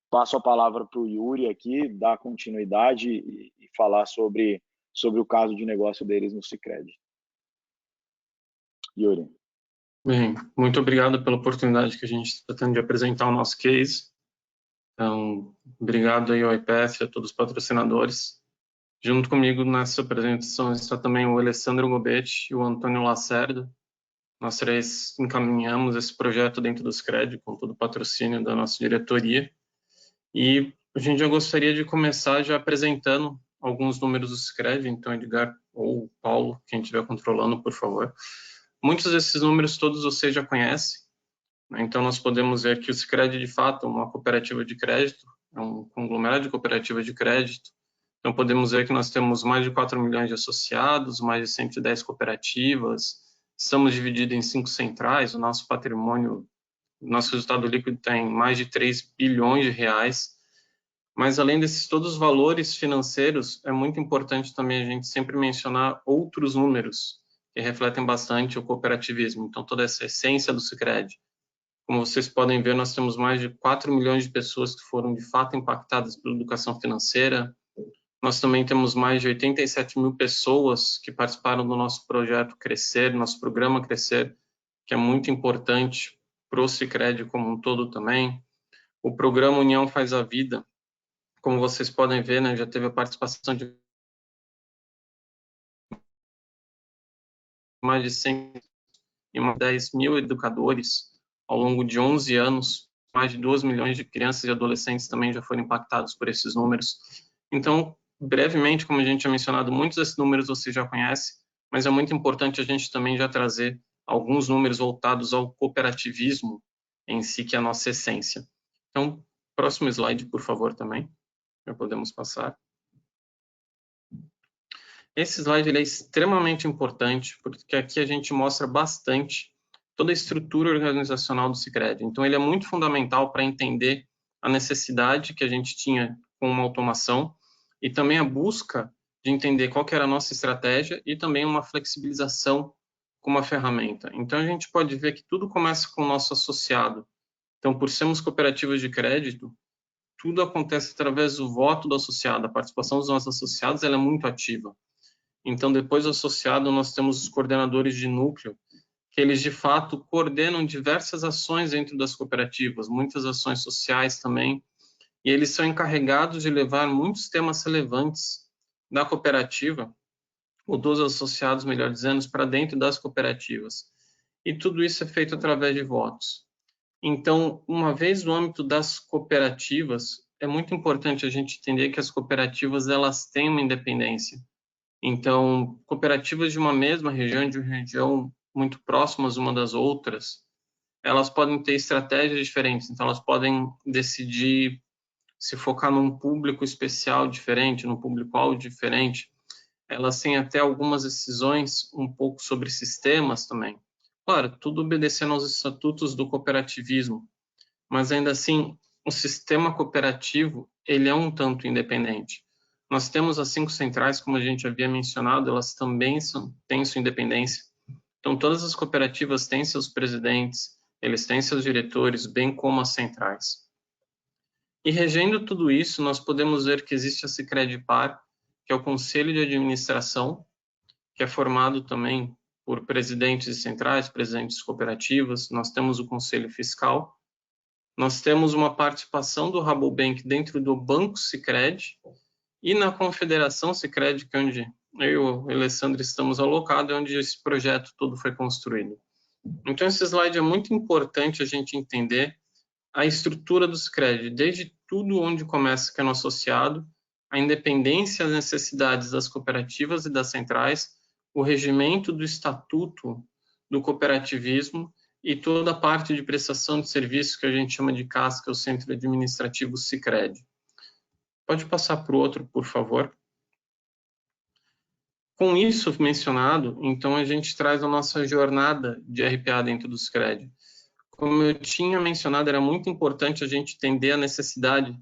passo a palavra para o Yuri aqui, dar continuidade e falar sobre o caso de negócio deles no Sicredi. Yuri. Bem, muito obrigado pela oportunidade que a gente está tendo de apresentar o nosso case. Então, obrigado aí ao IPF e a todos os patrocinadores. Junto comigo nessa apresentação está também o Alessandro Gobetti e o Antônio Lacerda. Nós três encaminhamos esse projeto dentro do Scred, com todo o patrocínio da nossa diretoria. E a gente já gostaria de começar já apresentando alguns números do Scred. Então, Edgar ou Paulo, quem estiver controlando, por favor. Muitos desses números todos vocês já conhecem, né? Então, nós podemos ver que o Scred, de fato, é uma cooperativa de crédito, é um conglomerado de cooperativas de crédito. Então, podemos ver que nós temos mais de 4 milhões de associados, mais de 110 cooperativas, estamos divididos em 5 centrais, o nosso patrimônio, o nosso resultado líquido tem mais de 3 bilhões de reais. Mas, além desses todos os valores financeiros, é muito importante também a gente sempre mencionar outros números que refletem bastante o cooperativismo. Então, toda essa essência do Sicredi. Como vocês podem ver, nós temos mais de 4 milhões de pessoas que foram, de fato, impactadas pela educação financeira. Nós também temos mais de 87 mil pessoas que participaram do nosso projeto Crescer, nosso programa Crescer, que é muito importante para o Sicredi como um todo também. O programa União Faz a Vida, como vocês podem ver, né, já teve a participação de mais de 110 mil educadores ao longo de 11 anos. Mais de 2 milhões de crianças e adolescentes também já foram impactados por esses números. Então, brevemente, como a gente tinha mencionado, muitos desses números você já conhece, mas é muito importante a gente também já trazer alguns números voltados ao cooperativismo em si, que é a nossa essência. Então, próximo slide, por favor, também. Já podemos passar. Esse slide ele é extremamente importante, porque aqui a gente mostra bastante toda a estrutura organizacional do Sicredi. Então, ele é muito fundamental para entender a necessidade que a gente tinha com uma automação e também a busca de entender qual que era a nossa estratégia e também uma flexibilização com uma ferramenta. Então, a gente pode ver que tudo começa com o nosso associado. Então, por sermos cooperativas de crédito, tudo acontece através do voto do associado. A participação dos nossos associados ela é muito ativa. Então, depois do associado, nós temos os coordenadores de núcleo, que eles, de fato, coordenam diversas ações dentro das cooperativas, muitas ações sociais também, e eles são encarregados de levar muitos temas relevantes da cooperativa, ou dos associados, melhor dizendo, para dentro das cooperativas. E tudo isso é feito através de votos. Então, uma vez no âmbito das cooperativas, é muito importante a gente entender que as cooperativas elas têm uma independência. Então, cooperativas de uma mesma região, de uma região muito próximas uma das outras, elas podem ter estratégias diferentes. Então, elas podem decidir se focar num público especial diferente, num público-alvo diferente. Elas têm até algumas decisões um pouco sobre sistemas também. Claro, tudo obedecendo aos estatutos do cooperativismo, mas ainda assim, o sistema cooperativo, ele é um tanto independente. Nós temos as 5 centrais, como a gente havia mencionado, elas também têm sua independência. Então, todas as cooperativas têm seus presidentes, eles têm seus diretores, bem como as centrais. E regendo tudo isso, nós podemos ver que existe a Sicredi-Par, que é o Conselho de Administração, que é formado também por presidentes de centrais, presidentes de cooperativas. Nós temos o Conselho Fiscal. Nós temos uma participação do Rabobank dentro do Banco Sicredi e na Confederação Sicredi, que é onde eu e o Alessandro estamos alocados, é onde esse projeto todo foi construído. Então, esse slide é muito importante a gente entender a estrutura do Sicredi, desde tudo onde começa, que é no associado, a independência e as necessidades das cooperativas e das centrais, o regimento do estatuto do cooperativismo e toda a parte de prestação de serviços que a gente chama de CAS, que é o Centro Administrativo Sicredi. Pode passar para o outro, por favor. Com isso mencionado, então a gente traz a nossa jornada de RPA dentro do Sicredi. Como eu tinha mencionado, era muito importante a gente entender a necessidade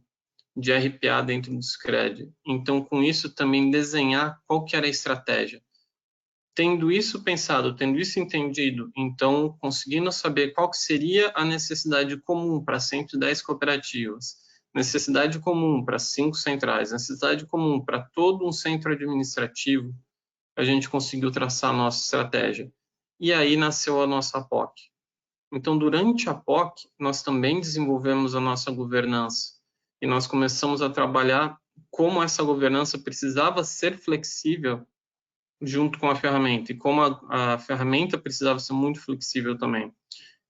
de RPA dentro do Sicredi. Então, com isso, também desenhar qual que era a estratégia. Tendo isso pensado, tendo isso entendido, então, conseguindo saber qual que seria a necessidade comum para 110 cooperativas, necessidade comum para 5 centrais, necessidade comum para todo um centro administrativo, a gente conseguiu traçar a nossa estratégia. E aí nasceu a nossa POC. Então, durante a POC, nós também desenvolvemos a nossa governança e nós começamos a trabalhar como essa governança precisava ser flexível junto com a ferramenta, e como a ferramenta precisava ser muito flexível também.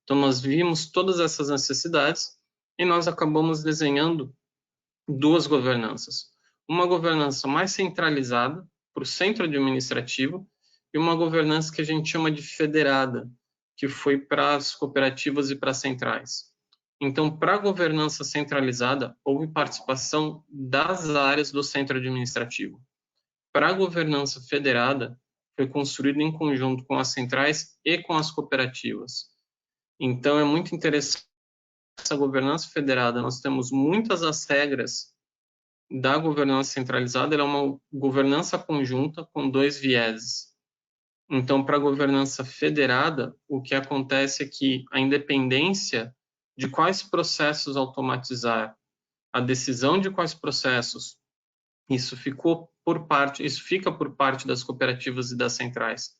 Então, nós vimos todas essas necessidades e nós acabamos desenhando duas governanças. Uma governança mais centralizada para o centro administrativo e uma governança que a gente chama de federada, que foi para as cooperativas e para as centrais. Então, para a governança centralizada, houve participação das áreas do centro administrativo. Para a governança federada, foi construído em conjunto com as centrais e com as cooperativas. Então, é muito interessante essa governança federada. Nós temos muitas das regras da governança centralizada, ela é uma governança conjunta com dois vieses. Então, para a governança federada, o que acontece é que a independência de quais processos automatizar, a decisão de quais processos, isso fica por parte das cooperativas e das centrais.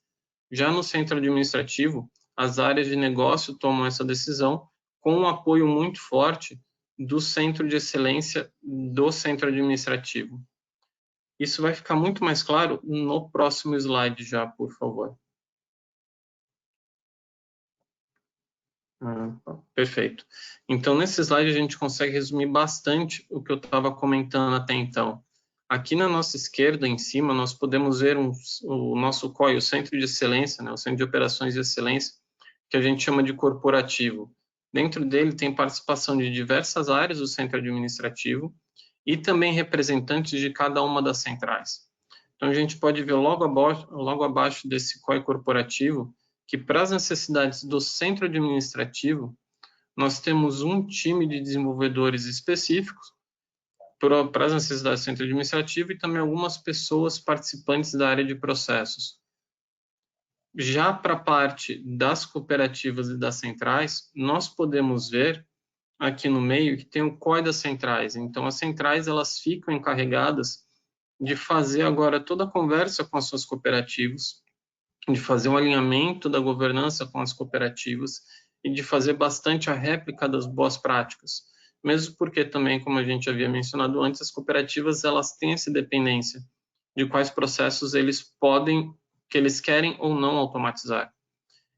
Já no centro administrativo, as áreas de negócio tomam essa decisão com um apoio muito forte do centro de excelência do centro administrativo. Isso vai ficar muito mais claro no próximo slide já, por favor. Perfeito. Então, nesse slide a gente consegue resumir bastante o que eu estava comentando até então. Aqui na nossa esquerda, em cima, nós podemos ver o nosso COI, o Centro de Excelência, né, o Centro de Operações de Excelência, que a gente chama de corporativo. Dentro dele tem participação de diversas áreas do centro administrativo e também representantes de cada uma das centrais. Então, a gente pode ver logo abaixo desse COI corporativo que, para as necessidades do centro administrativo, nós temos um time de desenvolvedores específicos para as necessidades do centro administrativo e também algumas pessoas participantes da área de processos. Já para a parte das cooperativas e das centrais, nós podemos ver aqui no meio que tem o COI das centrais. Então, as centrais elas ficam encarregadas de fazer agora toda a conversa com as suas cooperativas, de fazer um alinhamento da governança com as cooperativas e de fazer bastante a réplica das boas práticas. Mesmo porque também, como a gente havia mencionado antes, as cooperativas elas têm essa dependência de quais processos que eles querem ou não automatizar.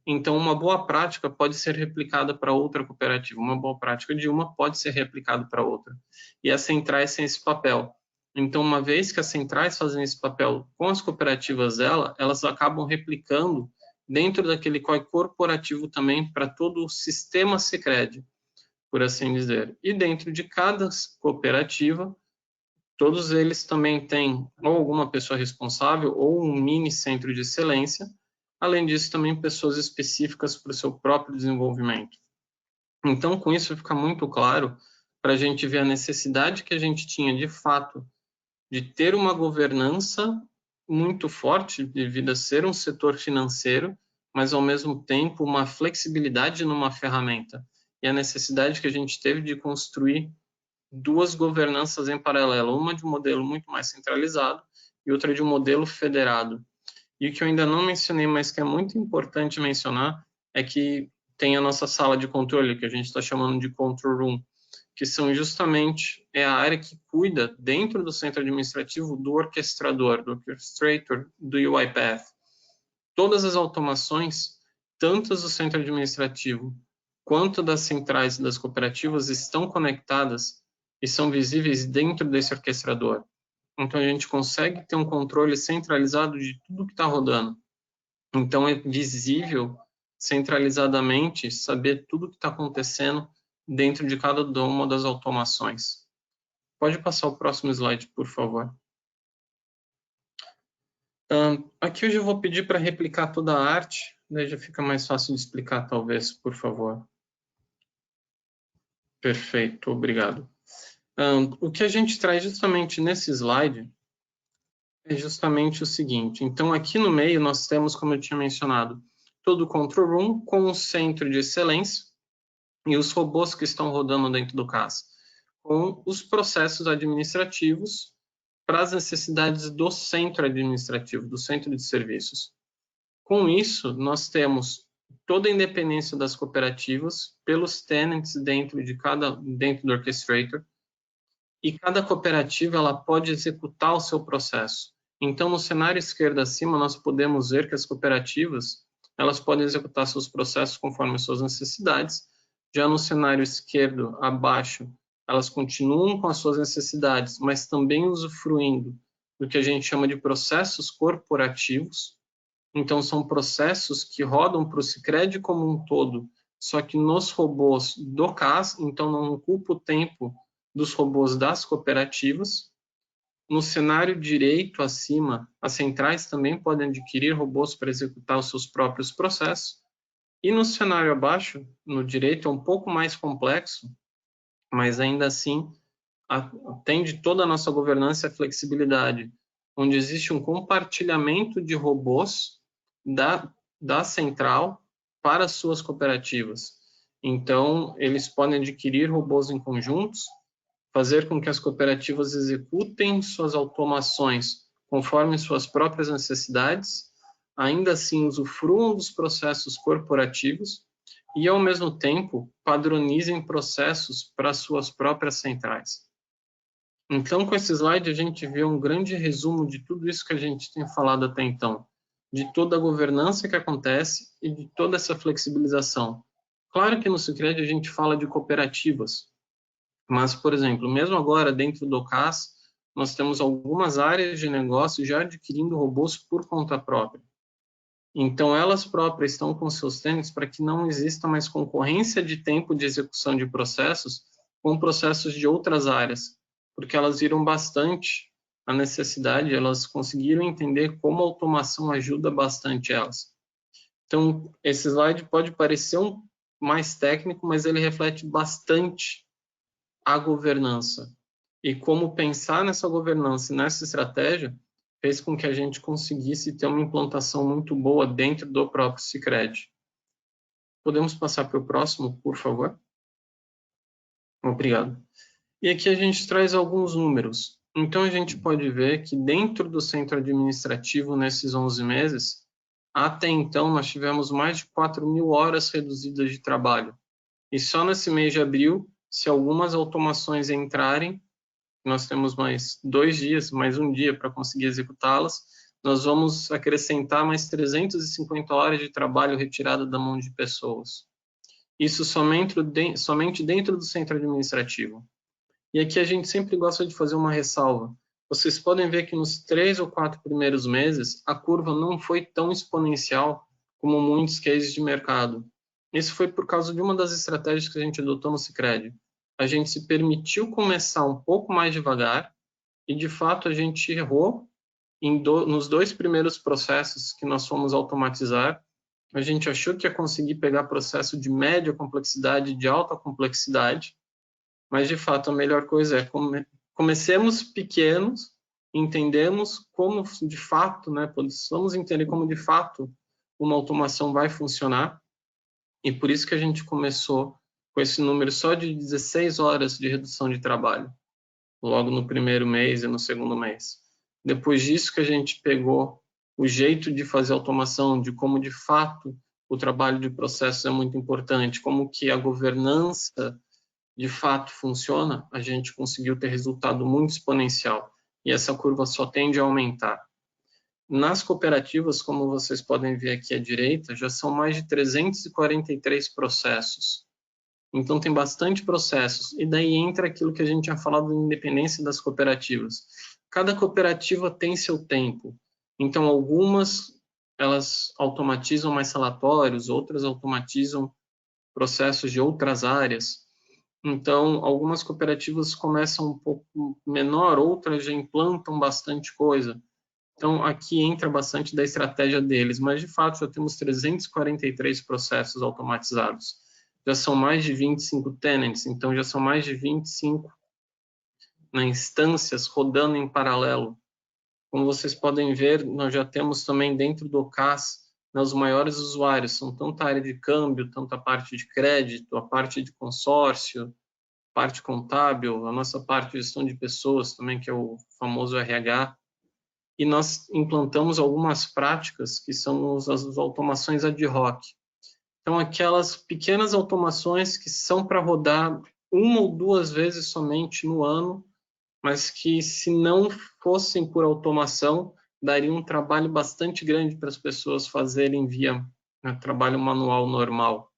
Então, uma boa prática pode ser replicada para outra cooperativa, uma boa prática de uma pode ser replicada para outra. E as centrais têm esse papel. Então, uma vez que as centrais fazem esse papel com as cooperativas elas acabam replicando dentro daquele COI corporativo também para todo o sistema Sicredi, por assim dizer. E dentro de cada cooperativa, todos eles também têm ou alguma pessoa responsável ou um mini centro de excelência, além disso também pessoas específicas para o seu próprio desenvolvimento. Então, com isso fica muito claro para a gente ver a necessidade que a gente tinha de fato de ter uma governança muito forte devido a ser um setor financeiro, mas ao mesmo tempo uma flexibilidade numa ferramenta. E a necessidade que a gente teve de construir duas governanças em paralelo, uma de um modelo muito mais centralizado e outra de um modelo federado. E o que eu ainda não mencionei, mas que é muito importante mencionar, é que tem a nossa sala de controle, que a gente está chamando de Control Room, que são justamente a área que cuida, dentro do centro administrativo, do orquestrador, do orchestrator, do UiPath. Todas as automações, tanto do centro administrativo quanto das centrais e das cooperativas, estão conectadas e são visíveis dentro desse orquestrador. Então, a gente consegue ter um controle centralizado de tudo que está rodando. Então, é visível, centralizadamente, saber tudo que está acontecendo dentro de cada uma das automações. Pode passar o próximo slide, por favor. Aqui eu já vou pedir para replicar toda a arte, daí já fica mais fácil de explicar, talvez, por favor. Perfeito, obrigado. O que a gente traz justamente nesse slide é justamente o seguinte. Então, aqui no meio nós temos, como eu tinha mencionado, todo o control room com o centro de excelência e os robôs que estão rodando dentro do CAS, com os processos administrativos para as necessidades do centro administrativo, do centro de serviços. Com isso, nós temos toda a independência das cooperativas pelos tenants dentro do orchestrator, e cada cooperativa ela pode executar o seu processo. Então, no cenário esquerdo acima, nós podemos ver que as cooperativas, elas podem executar seus processos conforme as suas necessidades. Já no cenário esquerdo abaixo, elas continuam com as suas necessidades, mas também usufruindo do que a gente chama de processos corporativos. Então, são processos que rodam para o Sicredi como um todo, só que nos robôs do CAS, então não ocupa o tempo dos robôs das cooperativas. No cenário direito acima, as centrais também podem adquirir robôs para executar os seus próprios processos. E no cenário abaixo, no direito, é um pouco mais complexo, mas ainda assim atende toda a nossa governança e a flexibilidade, onde existe um compartilhamento de robôs da central para as suas cooperativas. Então, eles podem adquirir robôs em conjuntos, fazer com que as cooperativas executem suas automações conforme suas próprias necessidades, ainda assim usufruam dos processos corporativos e, ao mesmo tempo, padronizem processos para suas próprias centrais. Então, com esse slide, a gente vê um grande resumo de tudo isso que a gente tem falado até então, de toda a governança que acontece e de toda essa flexibilização. Claro que no Sicredi a gente fala de cooperativas, mas, por exemplo, mesmo agora dentro do CAS, nós temos algumas áreas de negócio já adquirindo robôs por conta própria. Então, elas próprias estão com seus tênis para que não exista mais concorrência de tempo de execução de processos com processos de outras áreas, porque elas viram bastante a necessidade, elas conseguiram entender como a automação ajuda bastante elas. Então, esse slide pode parecer mais técnico, mas ele reflete bastante a governança. E como pensar nessa governança e nessa estratégia fez com que a gente conseguisse ter uma implantação muito boa dentro do próprio Sicredi. Podemos passar para o próximo, por favor? Obrigado. E aqui a gente traz alguns números. Então, a gente pode ver que dentro do centro administrativo, nesses 11 meses, até então, nós tivemos mais de 4.000 horas reduzidas de trabalho. E só nesse mês de abril, se algumas automações entrarem, nós temos mais 2 dias, mais um dia para conseguir executá-las, nós vamos acrescentar mais 350 horas de trabalho retirado da mão de pessoas. Isso somente dentro do centro administrativo. E aqui a gente sempre gosta de fazer uma ressalva. Vocês podem ver que nos 3 ou 4 primeiros meses, a curva não foi tão exponencial como muitos cases de mercado. Isso foi por causa de uma das estratégias que a gente adotou no Sicredi. A gente se permitiu começar um pouco mais devagar e, de fato, a gente errou nos 2 primeiros processos que nós fomos automatizar. A gente achou que ia conseguir pegar processo de média complexidade e de alta complexidade, mas, de fato, a melhor coisa é comecemos pequenos, entendemos como, de fato, possamos entender como, de fato, uma automação vai funcionar, e por isso que a gente começou com esse número só de 16 horas de redução de trabalho, logo no primeiro mês e no segundo mês. Depois disso que a gente pegou o jeito de fazer automação, de como, de fato, o trabalho de processos é muito importante, como que a governança de fato funciona, a gente conseguiu ter resultado muito exponencial e essa curva só tende a aumentar. Nas cooperativas, como vocês podem ver aqui à direita, já são mais de 343 processos. Então tem bastante processos e daí entra aquilo que a gente tinha falado da independência das cooperativas. Cada cooperativa tem seu tempo. Então algumas elas automatizam mais relatórios, outras automatizam processos de outras áreas. Então, algumas cooperativas começam um pouco menor, outras já implantam bastante coisa. Então, aqui entra bastante da estratégia deles, mas, de fato, já temos 343 processos automatizados. Já são mais de 25 tenants, então já são mais de 25 instâncias rodando em paralelo. Como vocês podem ver, nós já temos também dentro do CAS, os maiores usuários, são tanto a área de câmbio, tanto a parte de crédito, a parte de consórcio, parte contábil, a nossa parte de gestão de pessoas também, que é o famoso RH, e nós implantamos algumas práticas que são as automações ad hoc. Então, aquelas pequenas automações que são para rodar 1 ou 2 vezes somente no ano, mas que, se não fossem por automação, daria um trabalho bastante grande para as pessoas fazerem via trabalho manual normal.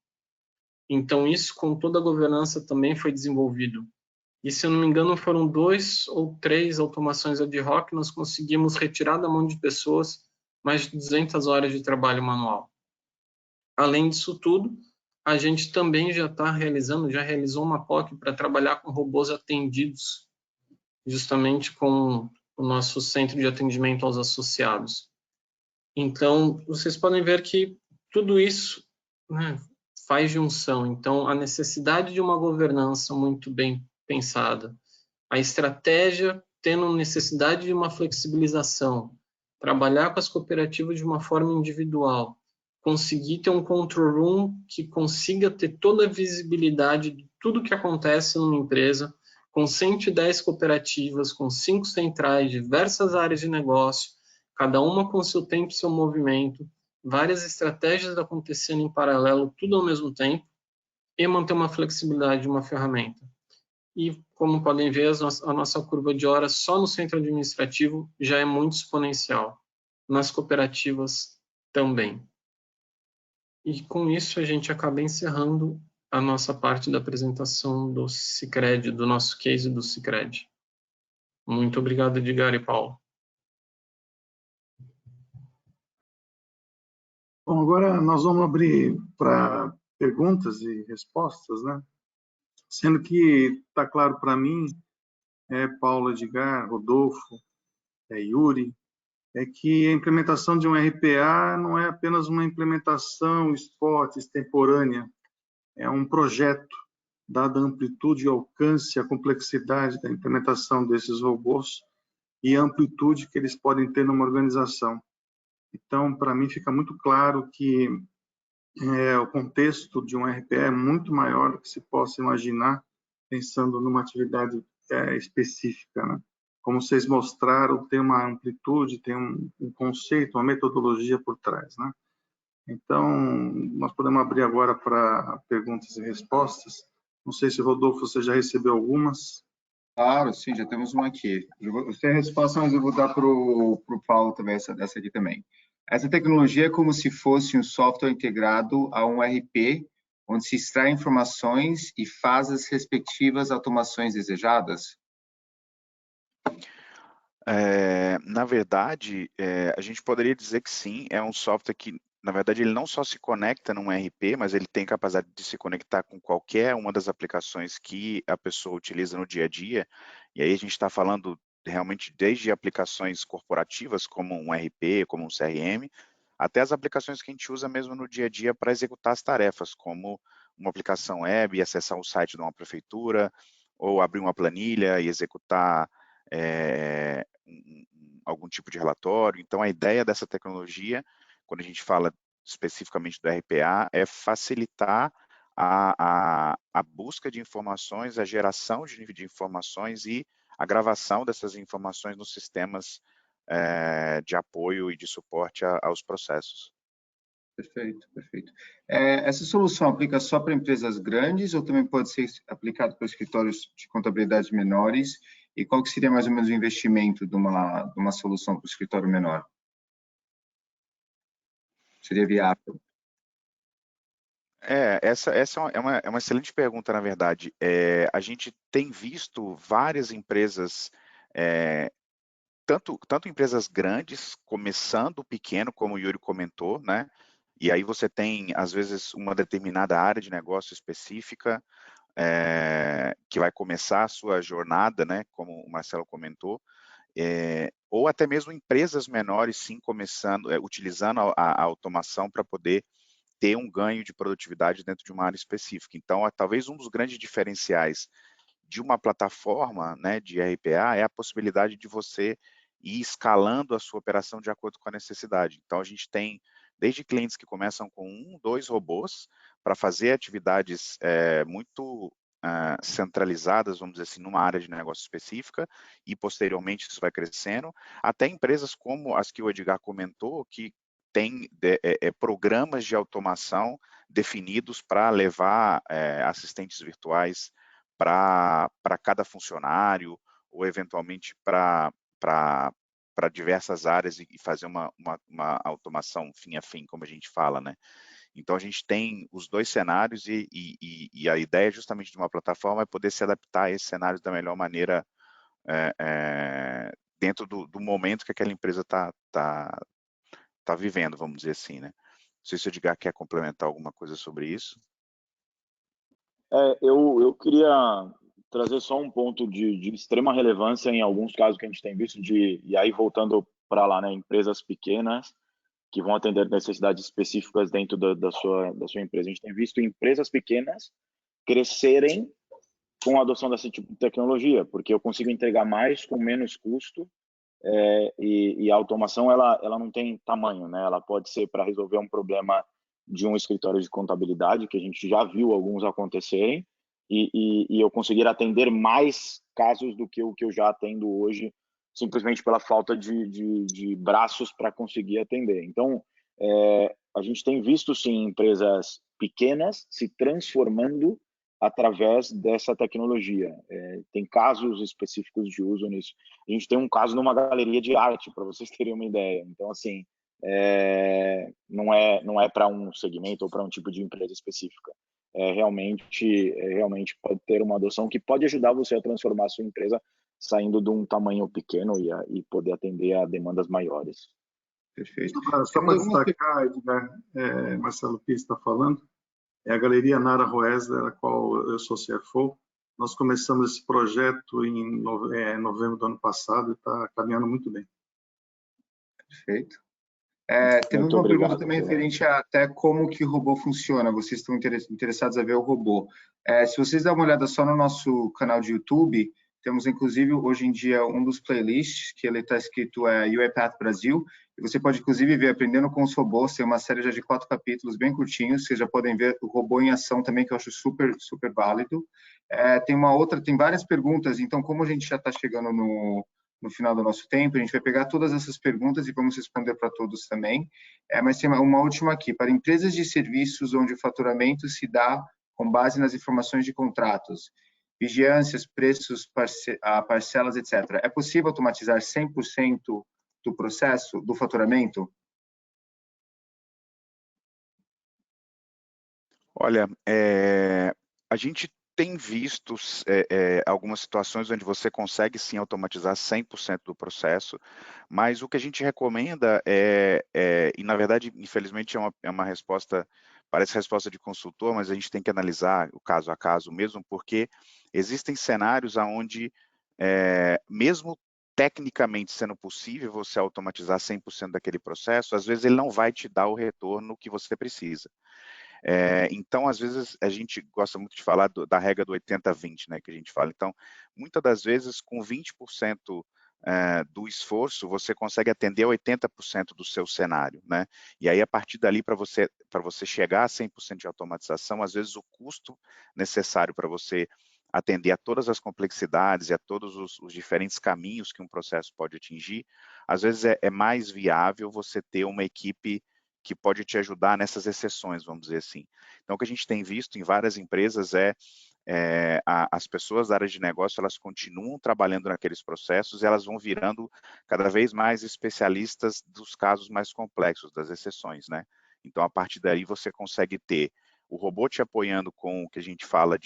Então, isso, com toda a governança, também foi desenvolvido. E, se eu não me engano, foram 2 ou 3 automações ad hoc, nós conseguimos retirar da mão de pessoas mais de 200 horas de trabalho manual. Além disso tudo, a gente também já realizou uma POC para trabalhar com robôs atendidos, justamente com o nosso centro de atendimento aos associados. Então, vocês podem ver que tudo isso, né, faz junção. Então, a necessidade de uma governança muito bem pensada, a estratégia tendo necessidade de uma flexibilização, trabalhar com as cooperativas de uma forma individual, conseguir ter um control room que consiga ter toda a visibilidade de tudo que acontece numa empresa, com 110 cooperativas, com 5 centrais, diversas áreas de negócio, cada uma com seu tempo e seu movimento, várias estratégias acontecendo em paralelo, tudo ao mesmo tempo, e manter uma flexibilidade de uma ferramenta. E, como podem ver, a nossa curva de horas só no centro administrativo já é muito exponencial. Nas cooperativas também. E com isso a gente acaba encerrando a nossa parte da apresentação do Sicredi, do nosso case do Sicredi. Muito obrigado, Edgar e Paulo. Bom, agora nós vamos abrir para perguntas e respostas, né? Sendo que está claro para mim, Paulo, Edgar, Rodolfo, Yuri, é que a implementação de um RPA não é apenas uma implementação spot, extemporânea, é um projeto, dada a amplitude, alcance, a complexidade da implementação desses robôs e a amplitude que eles podem ter numa organização. Então, para mim, fica muito claro que o contexto de um RPA é muito maior do que se possa imaginar, pensando numa atividade específica, né? Como vocês mostraram, tem uma amplitude, tem um conceito, uma metodologia por trás, né? Então, nós podemos abrir agora para perguntas e respostas. Não sei se, Rodolfo, você já recebeu algumas. Claro, sim, já temos uma aqui. Eu sei a resposta, mas eu vou dar para o Paulo também, dessa aqui também. Essa tecnologia é como se fosse um software integrado a um RP, onde se extrai informações e faz as respectivas automações desejadas? Na verdade, a gente poderia dizer que sim, é um software que, na verdade, ele não só se conecta num RP, mas ele tem capacidade de se conectar com qualquer uma das aplicações que a pessoa utiliza no dia a dia, e aí a gente está falando realmente desde aplicações corporativas, como um RP, como um CRM, até as aplicações que a gente usa mesmo no dia a dia para executar as tarefas, como uma aplicação web, acessar o site de uma prefeitura, ou abrir uma planilha e executar algum tipo de relatório. Então, a ideia dessa tecnologia, quando a gente fala especificamente do RPA, é facilitar a busca de informações, a geração de informações e a gravação dessas informações nos sistemas de apoio e de suporte aos processos. Perfeito, perfeito. Essa solução aplica só para empresas grandes ou também pode ser aplicado para escritórios de contabilidade menores? E qual que seria mais ou menos o investimento de uma solução para o escritório menor? Seria viável? Essa é uma excelente pergunta, na verdade. A gente tem visto várias empresas, tanto empresas grandes, começando pequeno, como o Yuri comentou, né? E aí você tem, às vezes, uma determinada área de negócio específica, que vai começar a sua jornada, né? Como o Marcelo comentou, ou até mesmo empresas menores, sim, começando, utilizando a automação para poder ter um ganho de produtividade dentro de uma área específica. Então, talvez um dos grandes diferenciais de uma plataforma, né, de RPA é a possibilidade de você ir escalando a sua operação de acordo com a necessidade. Então, a gente tem desde clientes que começam com 1, 2 robôs para fazer atividades muito centralizadas, vamos dizer assim, numa área de negócio específica, e posteriormente isso vai crescendo, até empresas como as que o Edgar comentou, que tem programas de automação definidos para levar assistentes virtuais para cada funcionário, ou eventualmente para para diversas áreas e fazer uma automação fim a fim, como a gente fala, né? Então, a gente tem os dois cenários e a ideia justamente de uma plataforma é poder se adaptar a esses cenários da melhor maneira dentro do momento que aquela empresa está vivendo, vamos dizer assim, né? Não sei se o Edgar quer complementar alguma coisa sobre isso. Eu queria trazer só um ponto de extrema relevância em alguns casos que a gente tem visto e aí voltando para lá, né, empresas pequenas que vão atender necessidades específicas dentro da sua empresa. A gente tem visto empresas pequenas crescerem com a adoção desse tipo de tecnologia, porque eu consigo entregar mais com menos custo, e a automação ela não tem tamanho, né? Ela pode ser para resolver um problema de um escritório de contabilidade, que a gente já viu alguns acontecerem, e eu conseguir atender mais casos do que o que eu já atendo hoje, simplesmente pela falta de braços para conseguir atender. Então, a gente tem visto, sim, empresas pequenas se transformando através dessa tecnologia. Tem casos específicos de uso nisso. A gente tem um caso numa galeria de arte, para vocês terem uma ideia. Então, assim, não é para um segmento ou para um tipo de empresa específica. Realmente pode ter uma adoção que pode ajudar você a transformar a sua empresa saindo de um tamanho pequeno e poder atender a demandas maiores. Perfeito. Só para destacar, Edgar, Marcelo Pires está falando, é a Galeria Nara Roesler, a qual eu sou CFO. Nós começamos esse projeto em novembro do ano passado e está caminhando muito bem. Perfeito. Temos uma pergunta também referente a até como que o robô funciona. Vocês estão interessados a ver o robô. Se vocês darem uma olhada só no nosso canal de YouTube, temos inclusive hoje em dia um dos playlists que ele está escrito UiPath Brasil, e você pode inclusive ver Aprendendo com os Robôs, tem uma série já de 4 capítulos bem curtinhos, vocês já podem ver o robô em ação também, que eu acho super válido. Tem várias perguntas, então como a gente já está chegando no final do nosso tempo, a gente vai pegar todas essas perguntas e vamos responder para todos também. Mas tem uma última aqui. Para empresas de serviços onde o faturamento se dá com base nas informações de contratos, vigilâncias, preços, parcelas, etc. É possível automatizar 100% do processo, do faturamento? Olha, a gente tem visto algumas situações onde você consegue sim automatizar 100% do processo, mas o que a gente recomenda e na verdade, infelizmente, é uma resposta, parece resposta de consultor, mas a gente tem que analisar o caso a caso mesmo, porque existem cenários onde, mesmo tecnicamente sendo possível você automatizar 100% daquele processo, às vezes ele não vai te dar o retorno que você precisa. Então, às vezes, a gente gosta muito de falar da regra do 80-20, né, que a gente fala. Então, muitas das vezes, com 20% do esforço, você consegue atender 80% do seu cenário, né? E aí, a partir dali, para você chegar a 100% de automatização, às vezes o custo necessário para você atender a todas as complexidades e a todos os diferentes caminhos que um processo pode atingir, às vezes é mais viável você ter uma equipe que pode te ajudar nessas exceções, vamos dizer assim. Então, o que a gente tem visto em várias empresas as pessoas da área de negócio, elas continuam trabalhando naqueles processos e elas vão virando cada vez mais especialistas dos casos mais complexos, das exceções, né? Então, a partir daí, você consegue ter o robô te apoiando com o que a gente fala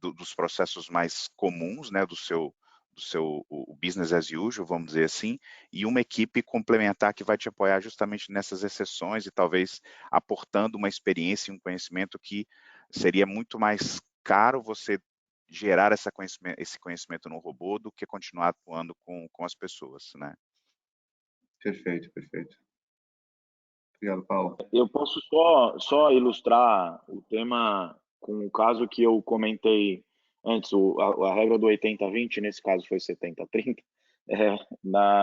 dos processos mais comuns, né, do seu o business as usual, vamos dizer assim, e uma equipe complementar que vai te apoiar justamente nessas exceções e talvez aportando uma experiência e um conhecimento que seria muito mais caro você gerar esse conhecimento no robô do que continuar atuando com as pessoas, né? Perfeito. Obrigado, Paulo. Eu posso só ilustrar o tema com o caso que eu comentei antes, a regra do 80-20, nesse caso foi 70-30,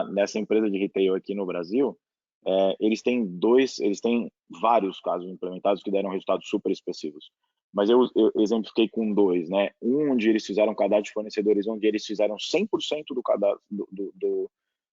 nessa empresa de retail aqui no Brasil, eles têm vários casos implementados que deram resultados super expressivos. Mas eu exemplifiquei com 2, né? Um onde eles fizeram cadastro de fornecedores, onde eles fizeram 100% do cadastro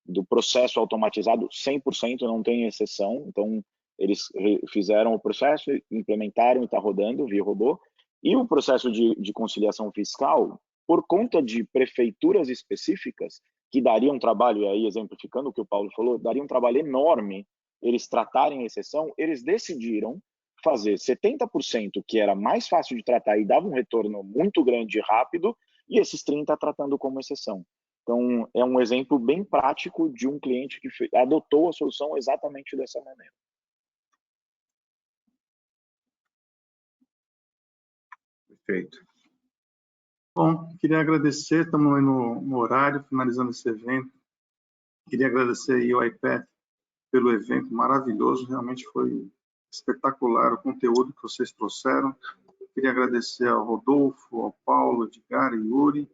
do processo automatizado, 100%, não tem exceção. Então, eles fizeram o processo, implementaram e está rodando via robô. E o processo de conciliação fiscal, por conta de prefeituras específicas, que daria um trabalho, e aí exemplificando o que o Paulo falou, daria um trabalho enorme eles tratarem a exceção, eles decidiram fazer 70%, que era mais fácil de tratar e dava um retorno muito grande e rápido, e esses 30% tratando como exceção. Então, é um exemplo bem prático de um cliente que adotou a solução exatamente dessa maneira. Perfeito. Bom, queria agradecer, estamos aí no horário, finalizando esse evento. Queria agradecer aí ao iPad pelo evento maravilhoso, realmente foi espetacular o conteúdo que vocês trouxeram. Queria agradecer ao Rodolfo, ao Paulo, Edgar e Yuri.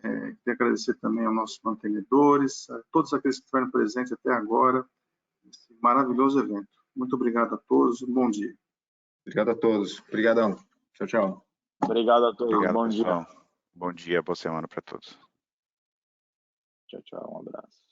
Queria agradecer também aos nossos mantenedores, a todos aqueles que estiveram presentes até agora, nesse maravilhoso evento. Muito obrigado a todos, um bom dia. Obrigado a todos. Obrigadão. Tchau, tchau. Obrigado a todos. Obrigado, Bom pessoal. dia. Bom dia, boa semana para todos. Tchau, tchau. Um abraço.